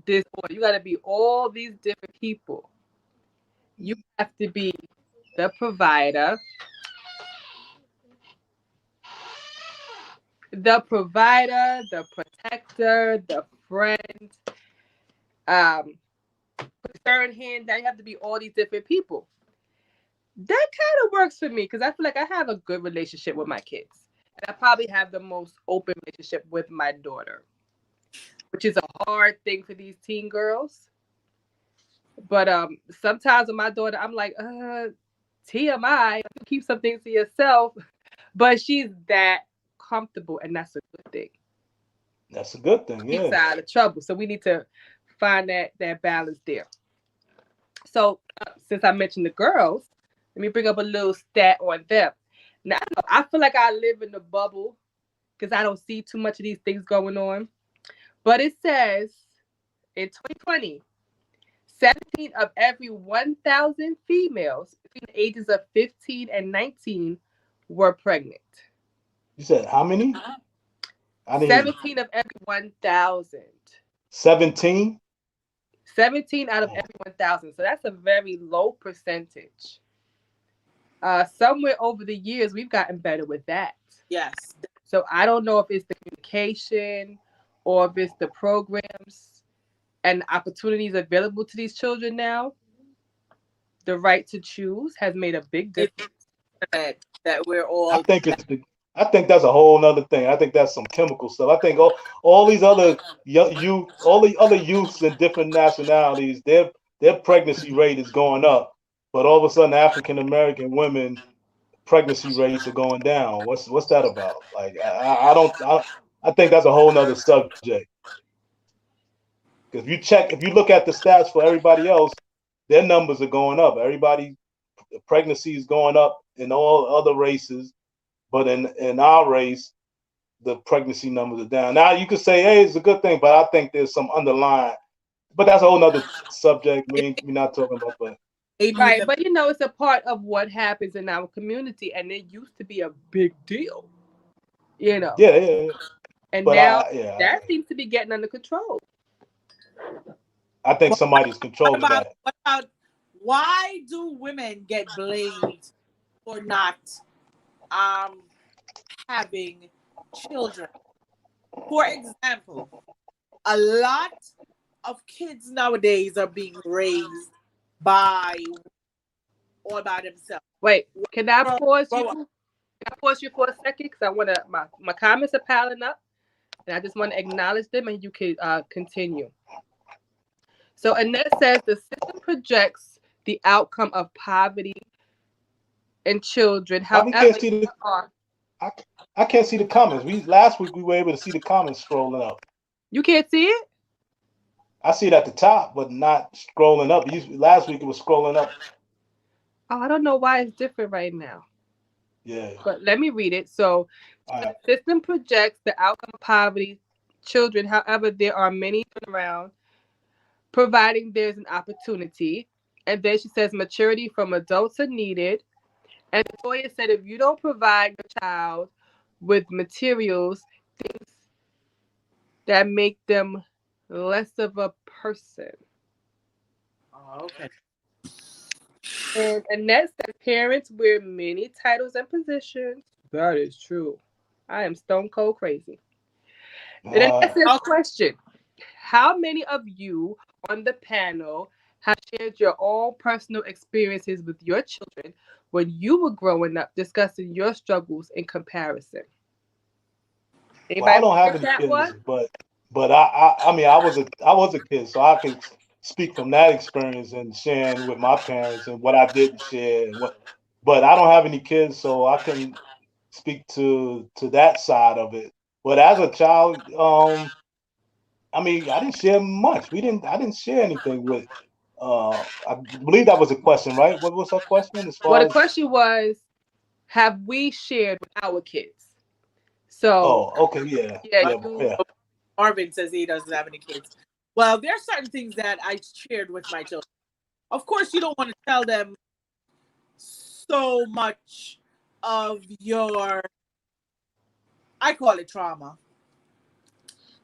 disorder. You got to be all these different people. You have to be the provider, the protector, the friend, um, put the third hand down. You have to be all these different people. That kind of works for me because I feel like I have a good relationship with my kids. And I probably have the most open relationship with my daughter, which is a hard thing for these teen girls. But sometimes with my daughter, I'm like, TMI, keep some things to yourself. But she's that comfortable, and that's a good thing. That's a good thing. Keeps Yeah. her out of trouble. So we need to find that balance there. So since I mentioned the girls, let me bring up a little stat on them. Now I feel like I live in the bubble because I don't see too much of these things going on. But it says in 2020, 17 of every 1,000 females between the ages of 15 and 19 were pregnant. You said how many? I didn't hear you. 17 of every 1,000. 17? 17 out of every 1,000. So that's a very low percentage. Somewhere over the years, we've gotten better with that. Yes. So I don't know if it's the communication or if it's the programs and opportunities available to these children now. The right to choose has made a big difference. That we're all. I think that's a whole nother thing. I think that's some chemical stuff. I think all these other all the other youths in different nationalities, their pregnancy rate is going up, but all of a sudden African American women pregnancy rates are going down. What's that about? Like I think that's a whole nother subject. Because if you look at the stats for everybody else, their numbers are going up. Everybody pregnancy is going up in all other races. But in our race, the pregnancy numbers are down. Now you could say, hey, it's a good thing, but I think there's some underlying. But that's a whole nother subject we're not talking about. But right, but it's a part of what happens in our community, and it used to be a big deal. Yeah. And but now that seems to be getting under control. I think somebody's controlling that. What about why do women get blamed for not having children? For example, a lot of kids nowadays are being raised all by themselves. Wait, can I pause you? Can I pause you for a second? Because I want to. My comments are piling up, and I just want to acknowledge them, and you can continue. So Annette says the system projects the outcome of poverty in children. However, I can't see the comments. Last week we were able to see the comments scrolling up. You can't see it? I see it at the top, but not scrolling up. Last week it was scrolling up. Oh, I don't know why it's different right now. Yeah. But let me read it. So the system projects the outcome of poverty children. However, there are many around, providing there's an opportunity. And then she says maturity from adults are needed. And Toya said if you don't provide your child with materials, things that make them less of a person. Oh, okay. And Annette said parents wear many titles and positions. That is true. I am stone cold crazy. And Annette says question. How many of you on the panel have shared your own personal experiences with your children when you were growing up, discussing your struggles in comparison? Well, I don't have any kids, but I mean I was a kid, so I can speak from that experience and sharing with my parents and what I didn't share and but I don't have any kids, so I can speak to that side of it. But as a child, I mean, I didn't share much. I didn't share anything with. I believe that was a question, right? What was her question? The question was, have we shared with our kids? So. Oh, okay, yeah. Marvin says he doesn't have any kids. Well, there are certain things that I shared with my children. Of course, you don't want to tell them so much of your, I call it trauma,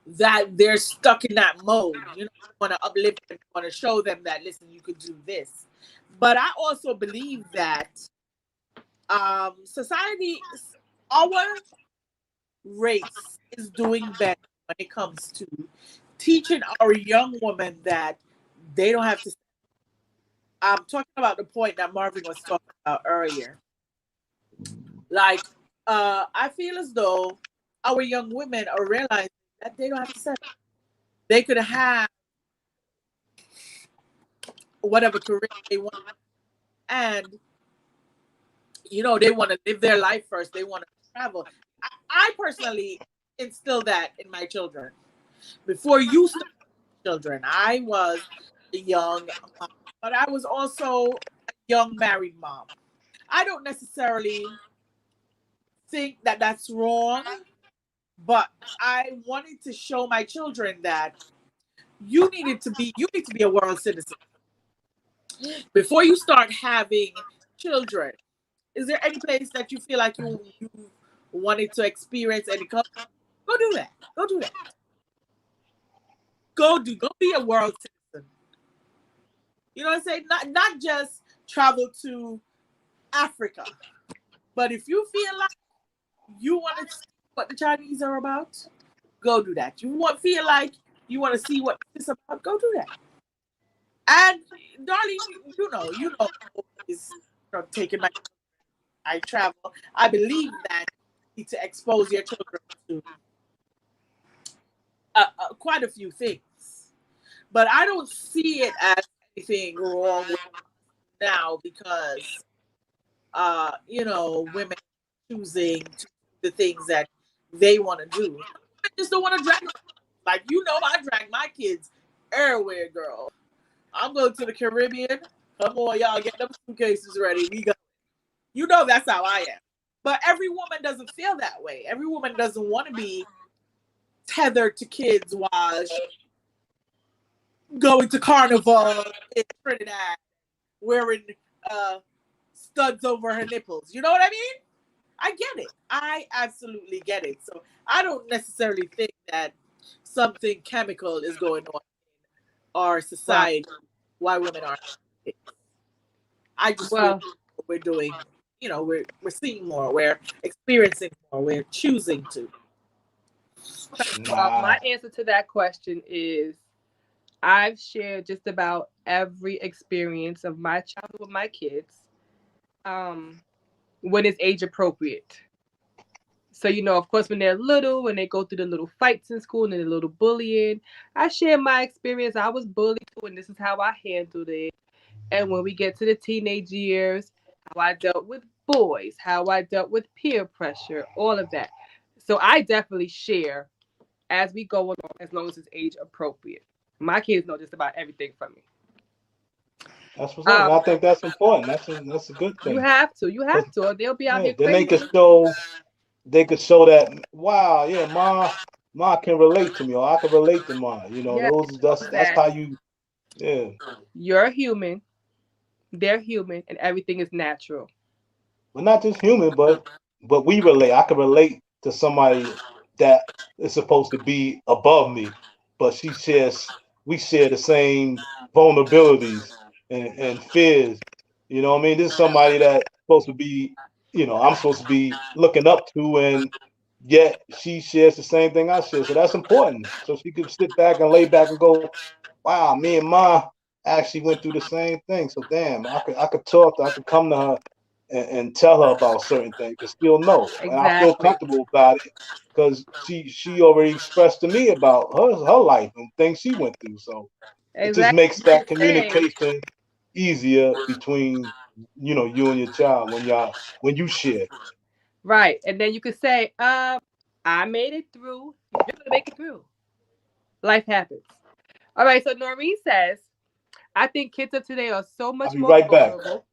that they're stuck in that mode. You want to uplift them, you want to show them that, listen, you could do this. But I also believe that society, our race is doing better when it comes to teaching our young women that they don't have to. I'm talking about the point that Marvin was talking about earlier. Like, I feel as though our young women are realizing that they don't have to settle. They could have whatever career they want. And, they want to live their life first. They want to travel. I personally instill that in my children. Before you started children, I was a young mom, but I was also a young married mom. I don't necessarily think that that's wrong, but I wanted to show my children that you need to be a world citizen. Before you start having children, is there any place that you feel like you wanted to experience any culture? Go do that. Go do that. Go be a world citizen. You know what I'm saying? Not just travel to Africa, but if you feel like you want to see what the Chinese are about, go do that. Feel like you want to see what it's about, go do that. And darling, you know, is taking my I travel. I believe that you need to expose your children to quite a few things, but I don't see it as anything wrong with now because women choosing to do the things that they want to do. I just don't want to drag them. Like, I drag my kids everywhere, girl. I'm going to the Caribbean. Come on, y'all, get them suitcases ready. We go. That's how I am. But every woman doesn't feel that way. Every woman doesn't want to be tethered to kids while going to Carnival in Trinidad, wearing studs over her nipples. You know what I mean? I get it. I absolutely get it. So I don't necessarily think that something chemical is going on in our society why women are. I just feel we're doing, we're seeing more, we're experiencing more, we're choosing to. Well, my answer to that question is I've shared just about every experience of my childhood with my kids when it's age appropriate. So, of course, when they're little, when they go through the little fights in school and the little bullying, I share my experience. I was bullied too, and this is how I handled it. And when we get to the teenage years, how I dealt with boys, how I dealt with peer pressure, all of that. So I definitely share as we go along, as long as it's age appropriate. My kids know just about everything from me. That's what's up. And I think that's important. That's a good thing. You have to, or they'll be out here Then crazy. they could show that, wow, yeah, ma can relate to me, or I can relate to ma. That's how you, yeah. You're human, they're human, and everything is natural. But not just human, but we relate. I can relate to somebody that is supposed to be above me, but we share the same vulnerabilities and fears. You know what I mean? This is somebody that's supposed to be, I'm supposed to be looking up to, and yet she shares the same thing I share. So that's important. So she could sit back and lay back and go, wow, me and Ma actually went through the same thing. So damn, I could come to her and tell her about certain things, because she'll know. Exactly. And I feel comfortable about it because she already expressed to me about her life and things she went through. So it just makes that communication easier between you and your child when you share. Right. And then you could say, I made it through. You're gonna make it through. Life happens. All right, so Noreen says, I think kids of today are so much more vulnerable.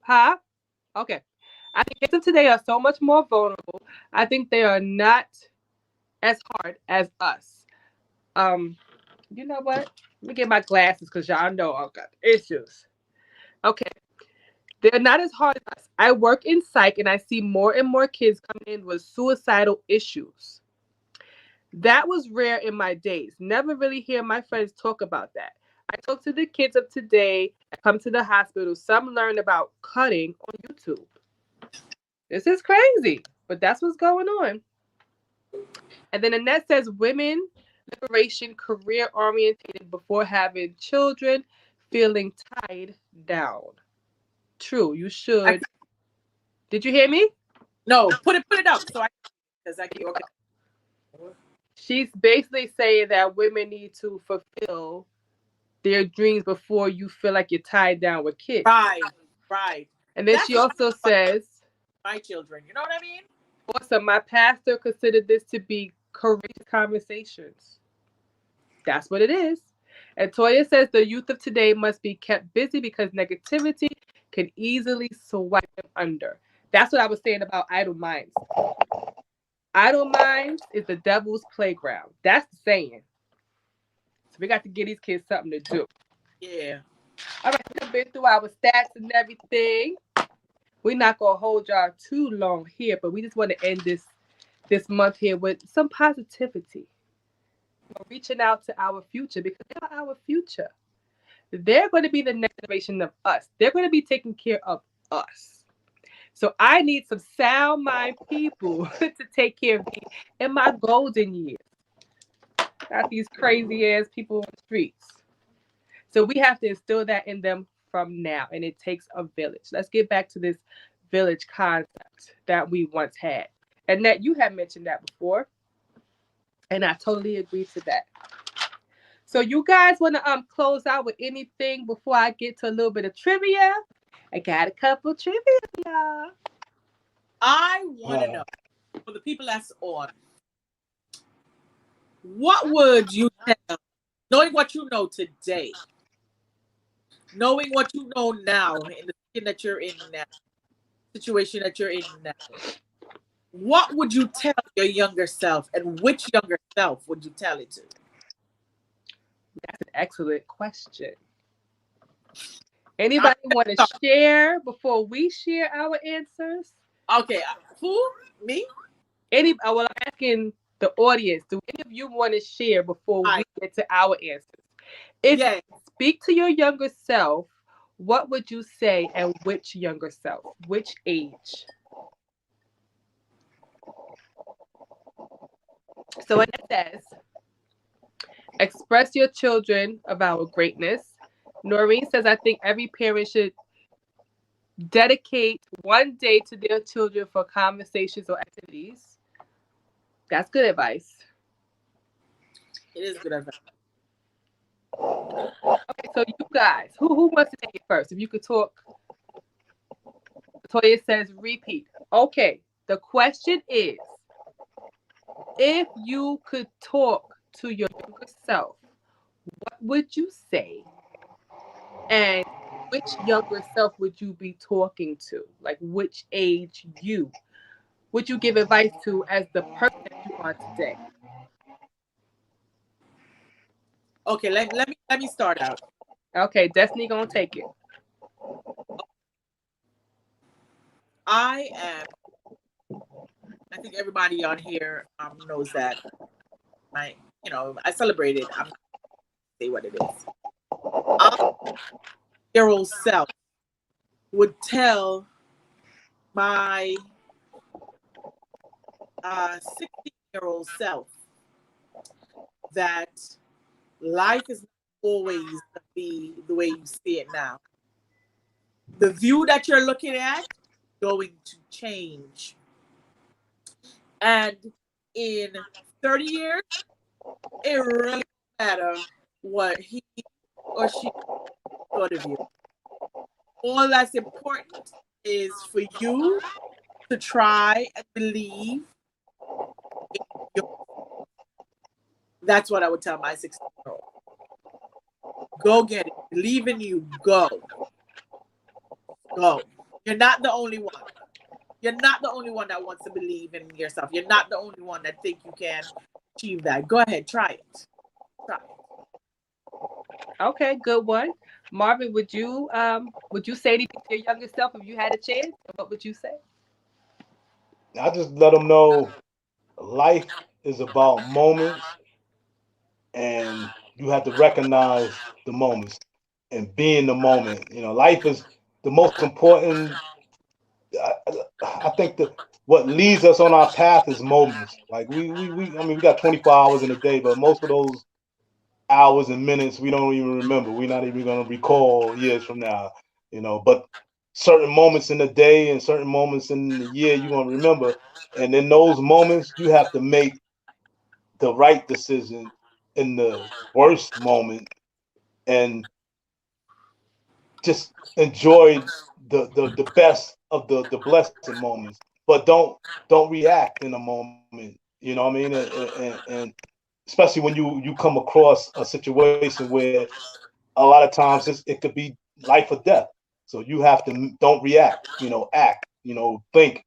Huh? Okay. I think kids of today are so much more vulnerable. I think they are not as hard as us. You know what? Let me get my glasses because y'all know I've got issues. Okay. They're not as hard as us. I work in psych and I see more and more kids coming in with suicidal issues. That was rare in my days. Never really hear my friends talk about that. I talk to the kids of today that come to the hospital. Some learn about cutting on YouTube. This is crazy, but that's what's going on. And then Annette says women liberation, career orientated before having children, feeling tied down. True, you should. Did you hear me? No, put it up so I can. Okay. She's basically saying that women need to fulfill their dreams before you feel like you're tied down with kids. Right. And then she also says, my children, you know what I mean? Also, my pastor considered this to be courageous conversations. That's what it is. And Toya says the youth of today must be kept busy because negativity can easily swipe them under. That's what I was saying about idle minds. Idle minds is the devil's playground. That's the saying. So we got to give these kids something to do. Yeah. All right, we've been through our stats and everything. We're not gonna hold y'all too long here, but we just want to end this month here with some positivity. We're reaching out to our future because they are our future. They're going to be the next generation of us. They're going to be taking care of us. So I need some sound mind people to take care of me in my golden years. Not these crazy ass people on the streets. So we have to instill that in them from now, and it takes a village. Let's get back to this village concept that we once had. And that you had mentioned that before, and I totally agree to that. So you guys want to close out with anything before I get to a little bit of trivia? I got a couple trivia, y'all. I want to know, for the people that's on, what would you tell, knowing what you know today, knowing what you know now, in the situation that you're in now, what would you tell your younger self, and which younger self would you tell it to? That's an excellent question. Anybody want to share before we share our answers? Okay, who? Me? Well, I'm asking the audience. Do any of you want to share before we get to our answers? If you speak to your younger self, what would you say, and which younger self? Which age? So it says, express your children of our greatness. Noreen says, I think every parent should dedicate one day to their children for conversations or activities. That's good advice. It is good advice. Okay, so you guys, who wants to take it first? If you could talk. Toya says, repeat. Okay, the question is, if you could talk to your younger self, what would you say? And which younger self would you be talking to? Like, which age you would you give advice to as the person that you are today? Okay, let me start out. Okay, Destiny gonna take it. I think everybody on here knows that I celebrated. I'm not gonna say what it is. Our year-old self would tell my 16-year-old self that life is not always going to be the way you see it now. The view that you're looking at is going to change. And in 30 years, it really doesn't matter what he or she thought of you. All that's important is for you to try and believe in yourself. That's what I would tell my 16-year-old. Go get it. Believe in you. Go. Go. You're not the only one. You're not the only one that wants to believe in yourself. You're not the only one that think you can achieve that. Go ahead. Try it. Try it. Okay, good one. Marvin, would you say anything to your younger self if you had a chance? What would you say? I just let them know life is about moments, and you have to recognize the moments and be in the moment. You know, life is the most important. I think that what leads us on our path is moments. Like we got 24 hours in a day, but most of those hours and minutes we don't even remember. We're not even going to recall years from now, you know. But certain moments in the day and certain moments in the year you're going to remember, and in those moments you have to make the right decision in the worst moment and just enjoy the best of the blessed moments, but don't react in a moment. You know what I mean? And especially when you come across a situation where a lot of times it could be life or death. So you have to don't react. You know, act. You know, think.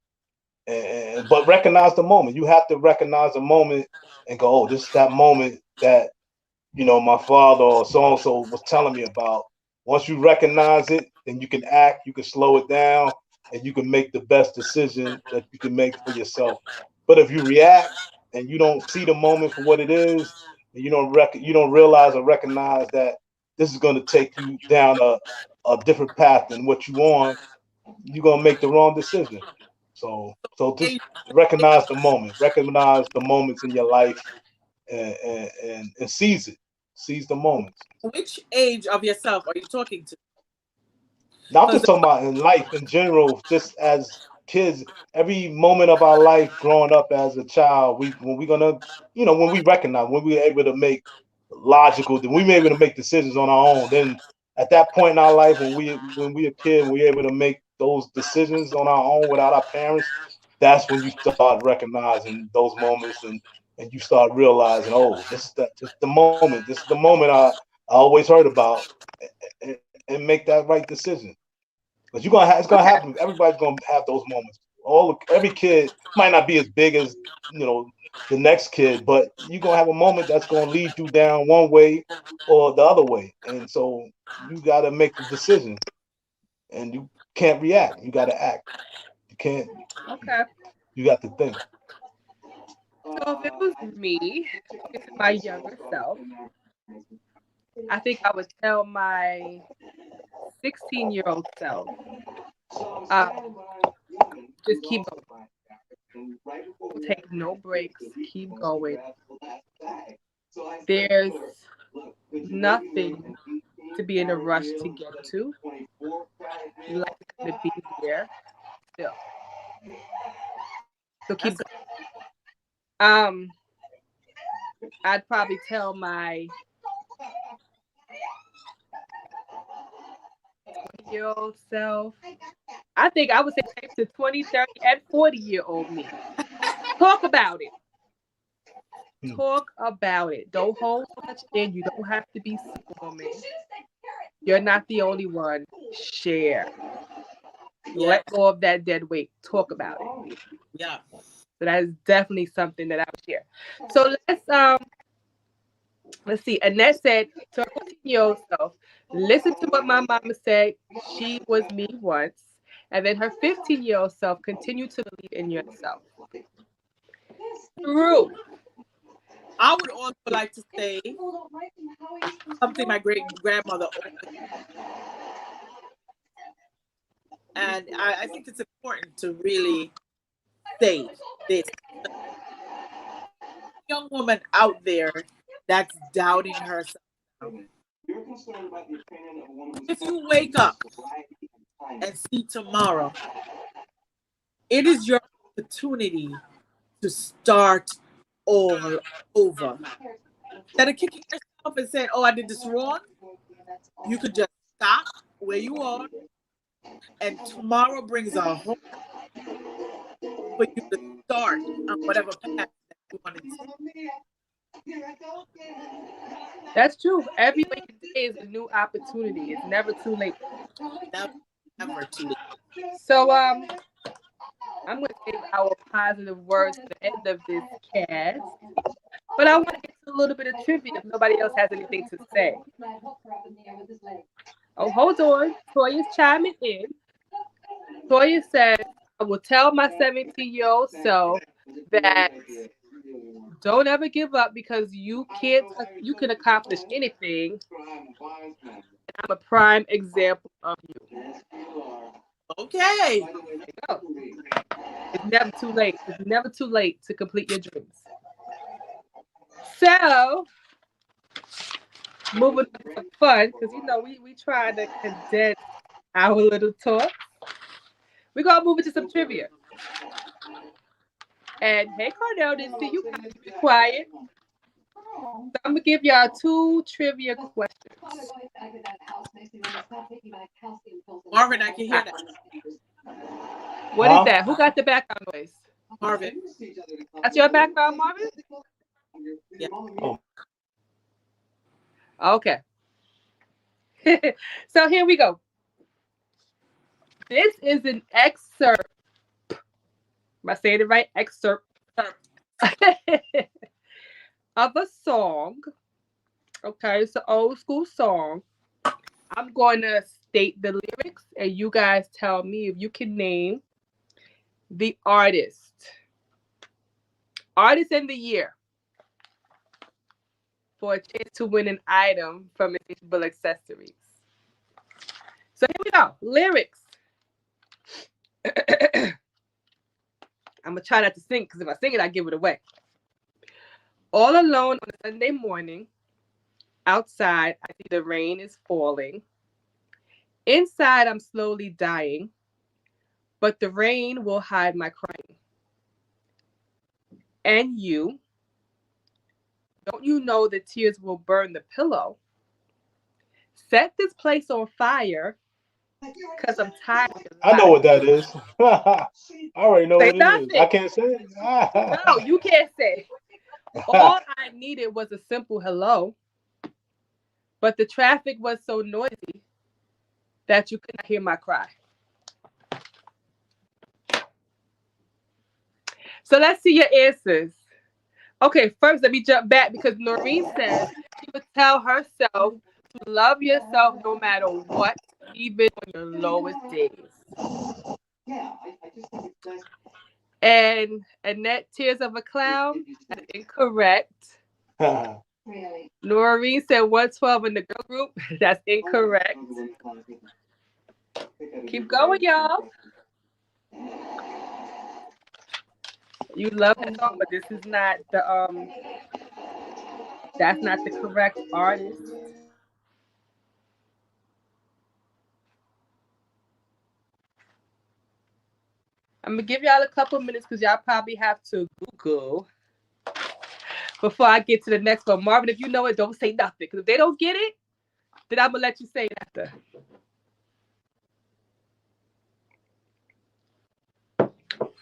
But recognize the moment. You have to recognize the moment and go, oh, this is that moment that, you know, my father or so and so was telling me about Once you recognize it, then you can act, you can slow it down, and you can make the best decision that you can make for yourself. But if you react and you don't see the moment for what it is, and you don't realize or recognize that this is going to take you down a different path than what you want, you're gonna make the wrong decision. So just recognize the moment, recognize the moments in your life, and seize the moments. Which age of yourself are you talking to? Now I'm just talking about in life in general, just as kids, every moment of our life growing up as a child, when we gonna, when we recognize, when we're able to make logical, then we may able to make decisions on our own. Then at that point in our life, when we a kid, we're able to make those decisions on our own without our parents. That's when you start recognizing those moments, and you start realizing, oh, this is the moment. This is the moment I always heard about, and make that right decision. Because it's gonna happen. Everybody's gonna have those moments. Every kid might not be as big as the next kid, but you're gonna have a moment that's gonna lead you down one way or the other way. And so you gotta make the decision. And you can't react. You gotta act. You can't. Okay. You got to think. So if it was me, talking to my younger self, I think I would tell my 16-year-old self, just keep going. Take no breaks. Keep going. There's nothing to be in a rush to get to. Life is going to be here still. So keep going. I'd probably tell my 20-year-old self. I think I would say take to 20, 30, and 40-year-old me. Talk about it. Talk about it. Don't hold so much in. You don't have to be Superwoman. You're not the only one. Share. Let go of that dead weight. Talk about it. Yeah. So that is definitely something that I would share. So let's see. Annette said to her 14-year-old self, listen to what my mama said. She was me once. And then her 15-year-old self, continue to believe in yourself. True. I would also like to say something my great grandmother always, and I think it's important to really say this. Young woman out there that's doubting herself. If you wake up and see tomorrow, it is your opportunity to start all over. Instead of kicking yourself and saying, oh, I did this wrong, you could just stop where you are, and tomorrow brings a whole for you to start on whatever path that you want to take. That's true. Every waking day is a new opportunity. It's never too late. Never too late. So I'm going to give our positive words at the end of this cast. But I want to get to a little bit of trivia if nobody else has anything to say. Oh, hold on. Toya's chiming in. Toya says, I will tell my 17-year-old self that don't ever give up because you can accomplish anything. I'm a prime example of you. Okay. It's never too late. It's never too late to complete your dreams. So, moving on to fun, because we try to condense our little talk. We're gonna move into some trivia. And hey, Cornell, didn't see you guys be quiet. So I'm gonna give y'all 2 trivia questions. Marvin, I can hear that. What is that? Who got the background noise? Marvin. That's your background, Marvin? Yeah. Oh. Okay. So here we go. This is an excerpt. Am I saying it right? Excerpt of a song. Okay, it's an old school song I'm going to state the lyrics, and you guys tell me if you can name the artist. Artist in the year for a chance to win an item from Insatiable Accessories. So here we go. Lyrics. I'm going to try not to sing because if I sing it, I give it away. All alone on a Sunday morning, outside, I see the rain is falling. Inside, I'm slowly dying, but the rain will hide my crying. And you, don't you know the tears will burn the pillow? Set this place on fire, because I'm tired of your I know lies. what that is. I already know Say what it is. I nothing. can't say it. No, you can't say. All I needed was a simple hello, but the traffic was so noisy that you could not hear my cry. So let's see your answers. Okay, first let me jump back because Noreen says she would tell herself to love yourself no matter what, even on your lowest days. And Annette, Tears of a Clown, that's incorrect. Noreen said 112 in the girl group. That's incorrect. Keep going, y'all. You love that song, but this is not the that's not the correct artist. I'm gonna give y'all a couple minutes because y'all probably have to Google before I get to the next one. Marvin, if you know it, don't say nothing. Because if they don't get it, then I'm gonna let you say it after.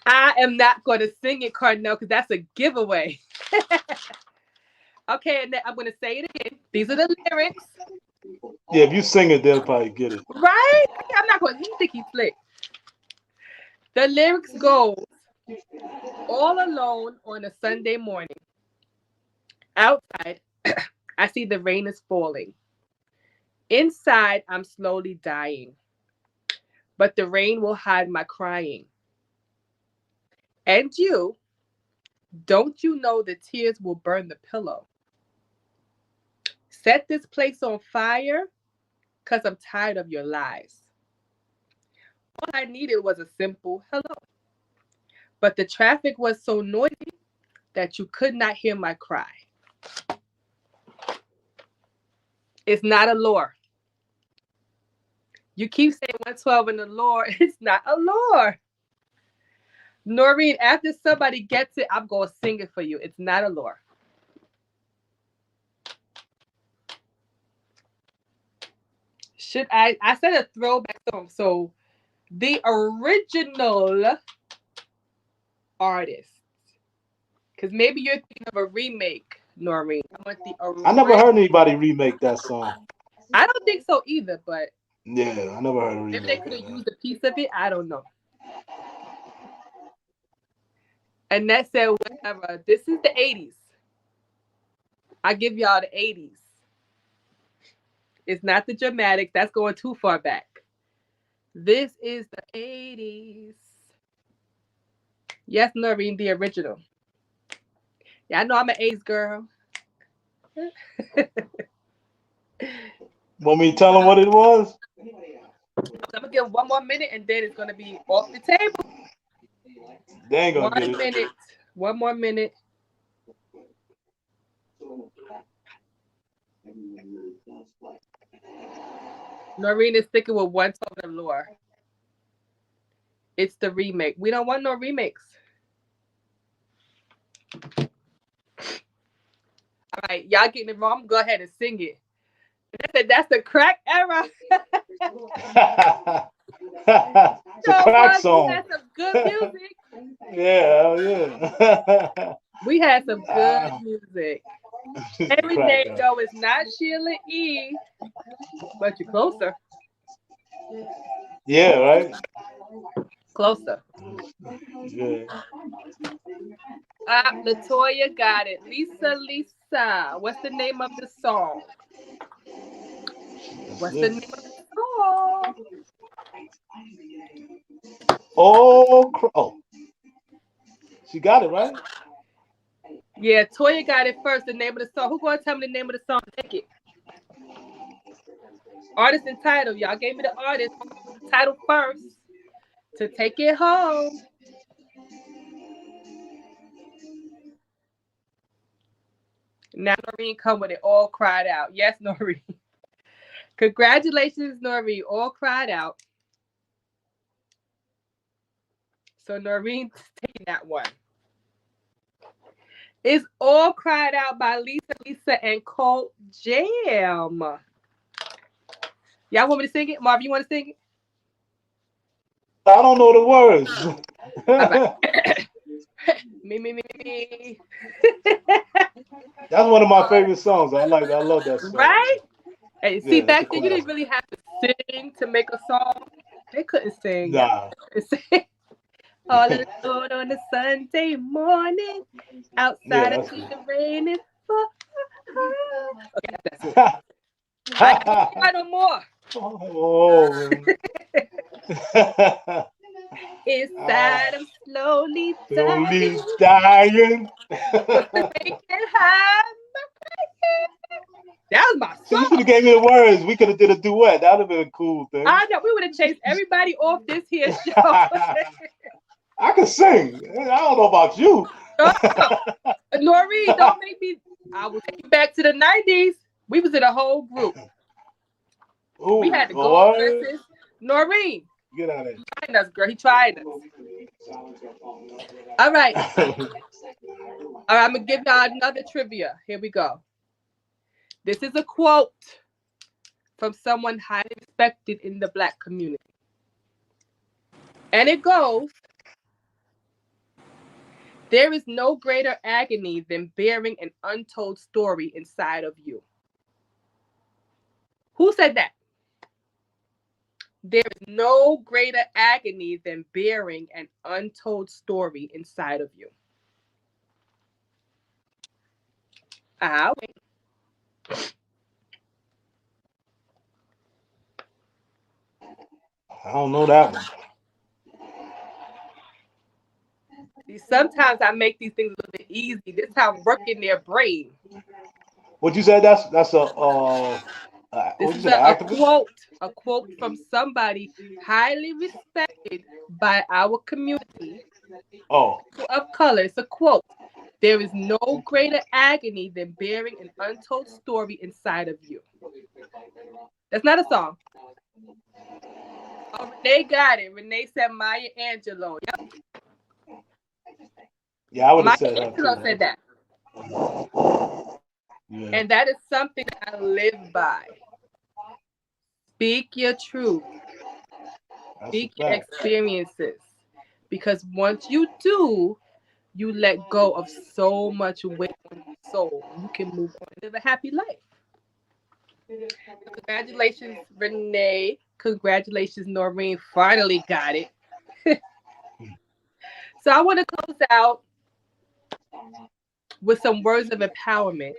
I am not gonna sing it, Cardinal, because that's a giveaway. Okay, and then I'm gonna say it again. These are the lyrics. Yeah, if you sing it, they'll probably get it. Right? I'm not gonna. He think he's slick. The lyrics go: all alone on a Sunday morning. Outside, I see the rain is falling. Inside, I'm slowly dying. But the rain will hide my crying. And you, don't you know the tears will burn the pillow? Set this place on fire, because I'm tired of your lies. All I needed was a simple hello. But the traffic was so noisy that you could not hear my cry. It's not a lure. You keep saying 112 in the lure. It's not a lure. Noreen, after somebody gets it, I'm going to sing it for you. It's not a lure. I said a throwback song. So the original artist. Because maybe you're thinking of a remake, Noreen. I want the original. I never heard anybody remake that song. I don't think so either, but Yeah, I never heard a remake. maybe they could have used a piece of it. I don't know. And that said, whatever. This is the 80s. I give y'all the 80s. It's not the dramatics. That's going too far back. This is the 80s. Yes, Noreen, the original. Yeah, I know I'm an 80s girl. Want me to tell them what it was? I'm going to give 1 more minute and then it's going to be off the table. They ain't gonna 1 get it. minute. 1 more minute. Noreen is sticking with 112 and lore. It's the remake. We don't want no remakes. All right, y'all getting it wrong. Go ahead and sing it. That's the crack era. It's a crack song. We had some good music. Yeah. We had some good music. Every Crack, name though is not Sheila E, but you're closer. Yeah, right. Closer. Yeah. Latoya got it. Lisa. What's the name of the song? What's the name of the song? Oh, she got it right. Yeah, Toya got it first. The name of the song. Who gonna tell me the name of the song? Take it. Artist and title. Y'all gave me the artist. The title first to take it home. Now Noreen come with it. All cried out. Yes, Noreen. Congratulations, Noreen. All cried out. So Noreen's taking that one. It's All Cried Out by Lisa and Colt Jam. Y'all want me to sing it? Marv, you want to sing it? I don't know the words. Me. That's one of my favorite songs. I love that song. Right? Hey, see, Yeah, back then you didn't really have to sing to make a song. They couldn't sing. Nah. All alone on a Sunday morning, outside I see the rain is fall. Okay, that's it. I can't cry no more. Oh. Inside I'm slowly dying. Make it high. That was my song. So you should have gave me the words. We could have did a duet. That would have been a cool thing. I know we would have chased everybody off this here show. I can sing. I don't know about you. Noreen, don't make me. I will take you back to the 90s. We was in a whole group. Ooh, we had to go versus Noreen. Get out of here. He tried us, girl. He tried us. All right. All right, I'm going to give y'all another trivia. Here we go. This is a quote from someone highly respected in the Black community. And it goes, there is no greater agony than bearing an untold story inside of you. Who said that? There is no greater agony than bearing an untold story inside of you. I'll wait. I don't know that one. See, sometimes I make these things a little bit easy. This time I'm working their brain. What you said? That's this is a quote from somebody highly respected by our community. Oh. Of color. It's a quote. There is no greater agony than bearing an untold story inside of you. That's not a song. Oh, Renee got it. Renee said Maya Angelou. Yep. Yeah, I would have Maya said Angelou said that. Yeah. And that is something I live by. Speak your truth. Speak your experiences. Because once you do, you let go of so much weight on your soul. You can move on and live a happy life. Congratulations, Renee. Congratulations, Noreen. Finally got it. So I want to close out with some words of empowerment.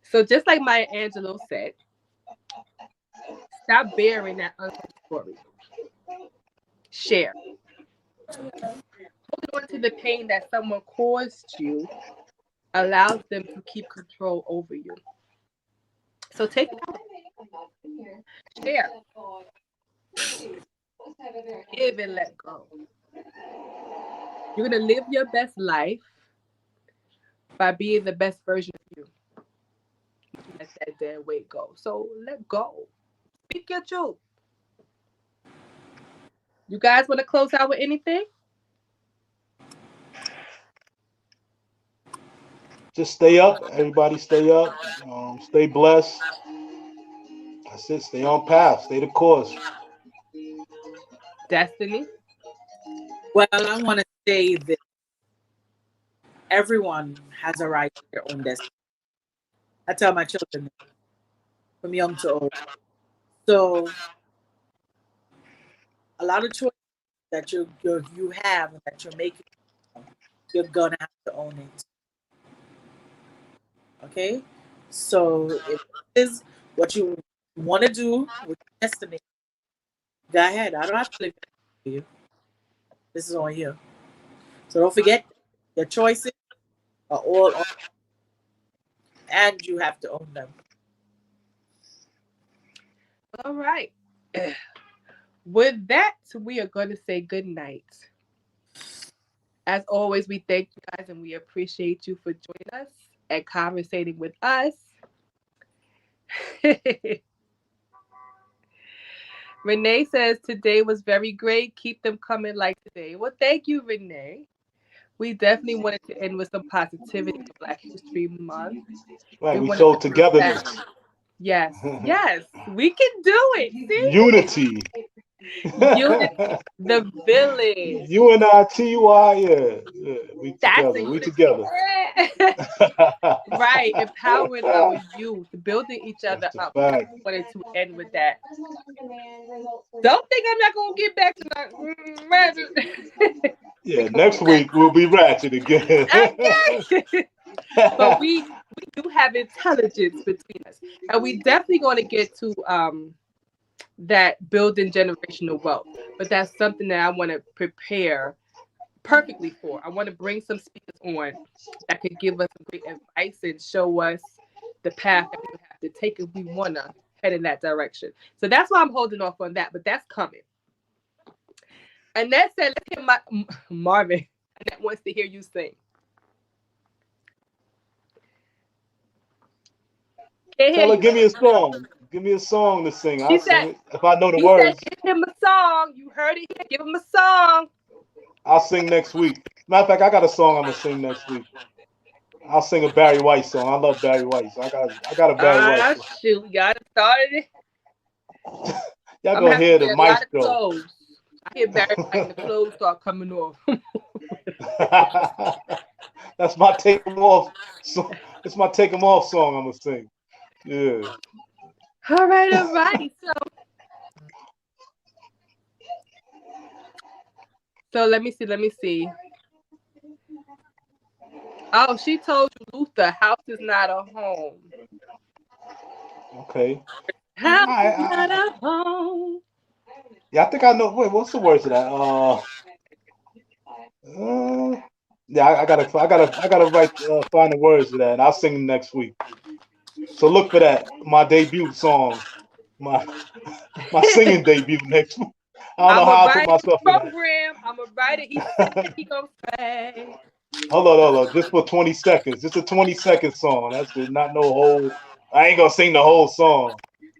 So just like Maya Angelou said, stop bearing that untold story. Share. Holding on to the pain that someone caused you allows them to keep control over you. So take it out. Share. Give and let go. You're going to live your best life by being the best version of you. Let that dead weight go. So let go. Speak your truth. You guys want to close out with anything? Just stay up. Everybody stay up. Stay blessed. That's it. Stay on path. Stay the course. Destiny? Well, I want to say that everyone has a right to their own destiny. I tell my children from young to old. So a lot of choices that you have and that you're making, you're gonna have to own it. Okay? So if this is what you want to do with your destiny, go ahead. I don't have to live for you. This is on you. So don't forget, your choices are all on, and you have to own them. All right. With that, we are going to say good night. As always, we thank you guys and we appreciate you for joining us and conversating with us. Renee says today was very great. Keep them coming like today. Well, thank you, Renee. We definitely wanted to end with some positivity for Black History Month. Right, we wanted showed to bring togetherness. back- Yes, yes, we can do it. See? Unity. Unity, the village. UNITY, yeah. We That's together. a We unity. together. Right, empowering our youth, building each other That's a up. fact. I wanted to end with that. Don't think I'm not gonna get back to that. Yeah, next week we'll be ratchet again. Okay. But we do have intelligence between us, and we definitely going to get to that building generational wealth. But that's something that I want to prepare perfectly for. I want to bring some speakers on that could give us some great advice and show us the path that we would have to take if we want to head in that direction. So that's why I'm holding off on that, but that's coming. Annette said, let's hear Marvin. Annette wants to hear you sing. Tell her, give me a song. Give me a song to sing. I'll sing it. If I know the words. Said, give him a song. You heard it here. Give him a song. I'll sing next week. Matter of fact, I got a song I'm gonna sing next week. I'll sing a Barry White song. I love Barry White. So I got a Barry White song. Shoot, y'all started it. Y'all gonna hear the maestro. I hear Barry White and the clothes start coming off. That's my take 'em off. It's my take 'em off song I'm gonna sing. Yeah. All right. So let me see. Oh, she told you, Luther, house is not a home. Okay. House is not a home. Yeah, I think I know. Wait, what's the words of that? Yeah, I gotta find the words of that, and I'll sing them next week. So look for that. My debut song, my singing debut next week. I don't know how I put myself in program. I'm a writer. He said he gonna say. Hold on. Just for 20 seconds. Just a 20-second song. That's it. Not no whole. I ain't gonna sing the whole song.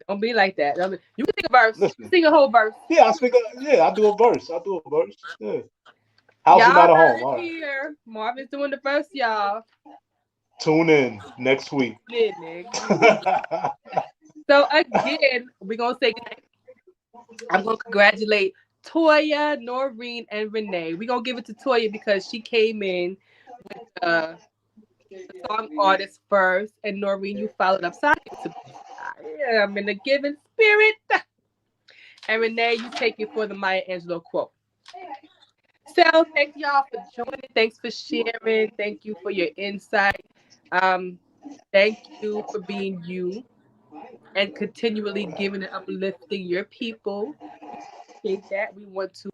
Don't be like that. You can sing a verse. Listen, sing a whole verse. Yeah, I do a verse. Yeah. House is not a home. All right. Here. Marvin's doing the verse, y'all. Tune in next week. So again, we're gonna say good night. I'm gonna congratulate Toya, Noreen, and Renee. We're gonna give it to Toya because she came in with the song artist first, and Noreen, you followed up. So I am in the giving spirit. And Renee, you take it for the Maya Angelou quote. So thank y'all for joining. Thanks for sharing. Thank you for your insight. Thank you for being you and continually giving and uplifting your people. We appreciate that. We want to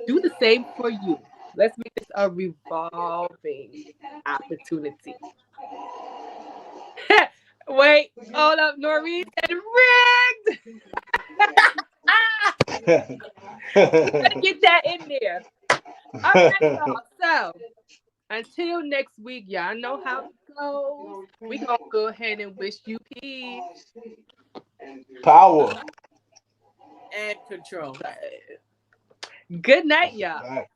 do the same for you. Let's make this a revolving opportunity. Wait, hold up, Noreen said rigged. Gotta get that in there. All right, y'all. So until next week, y'all know how it goes. We gonna go ahead and wish you peace, power, and control. Good night, y'all.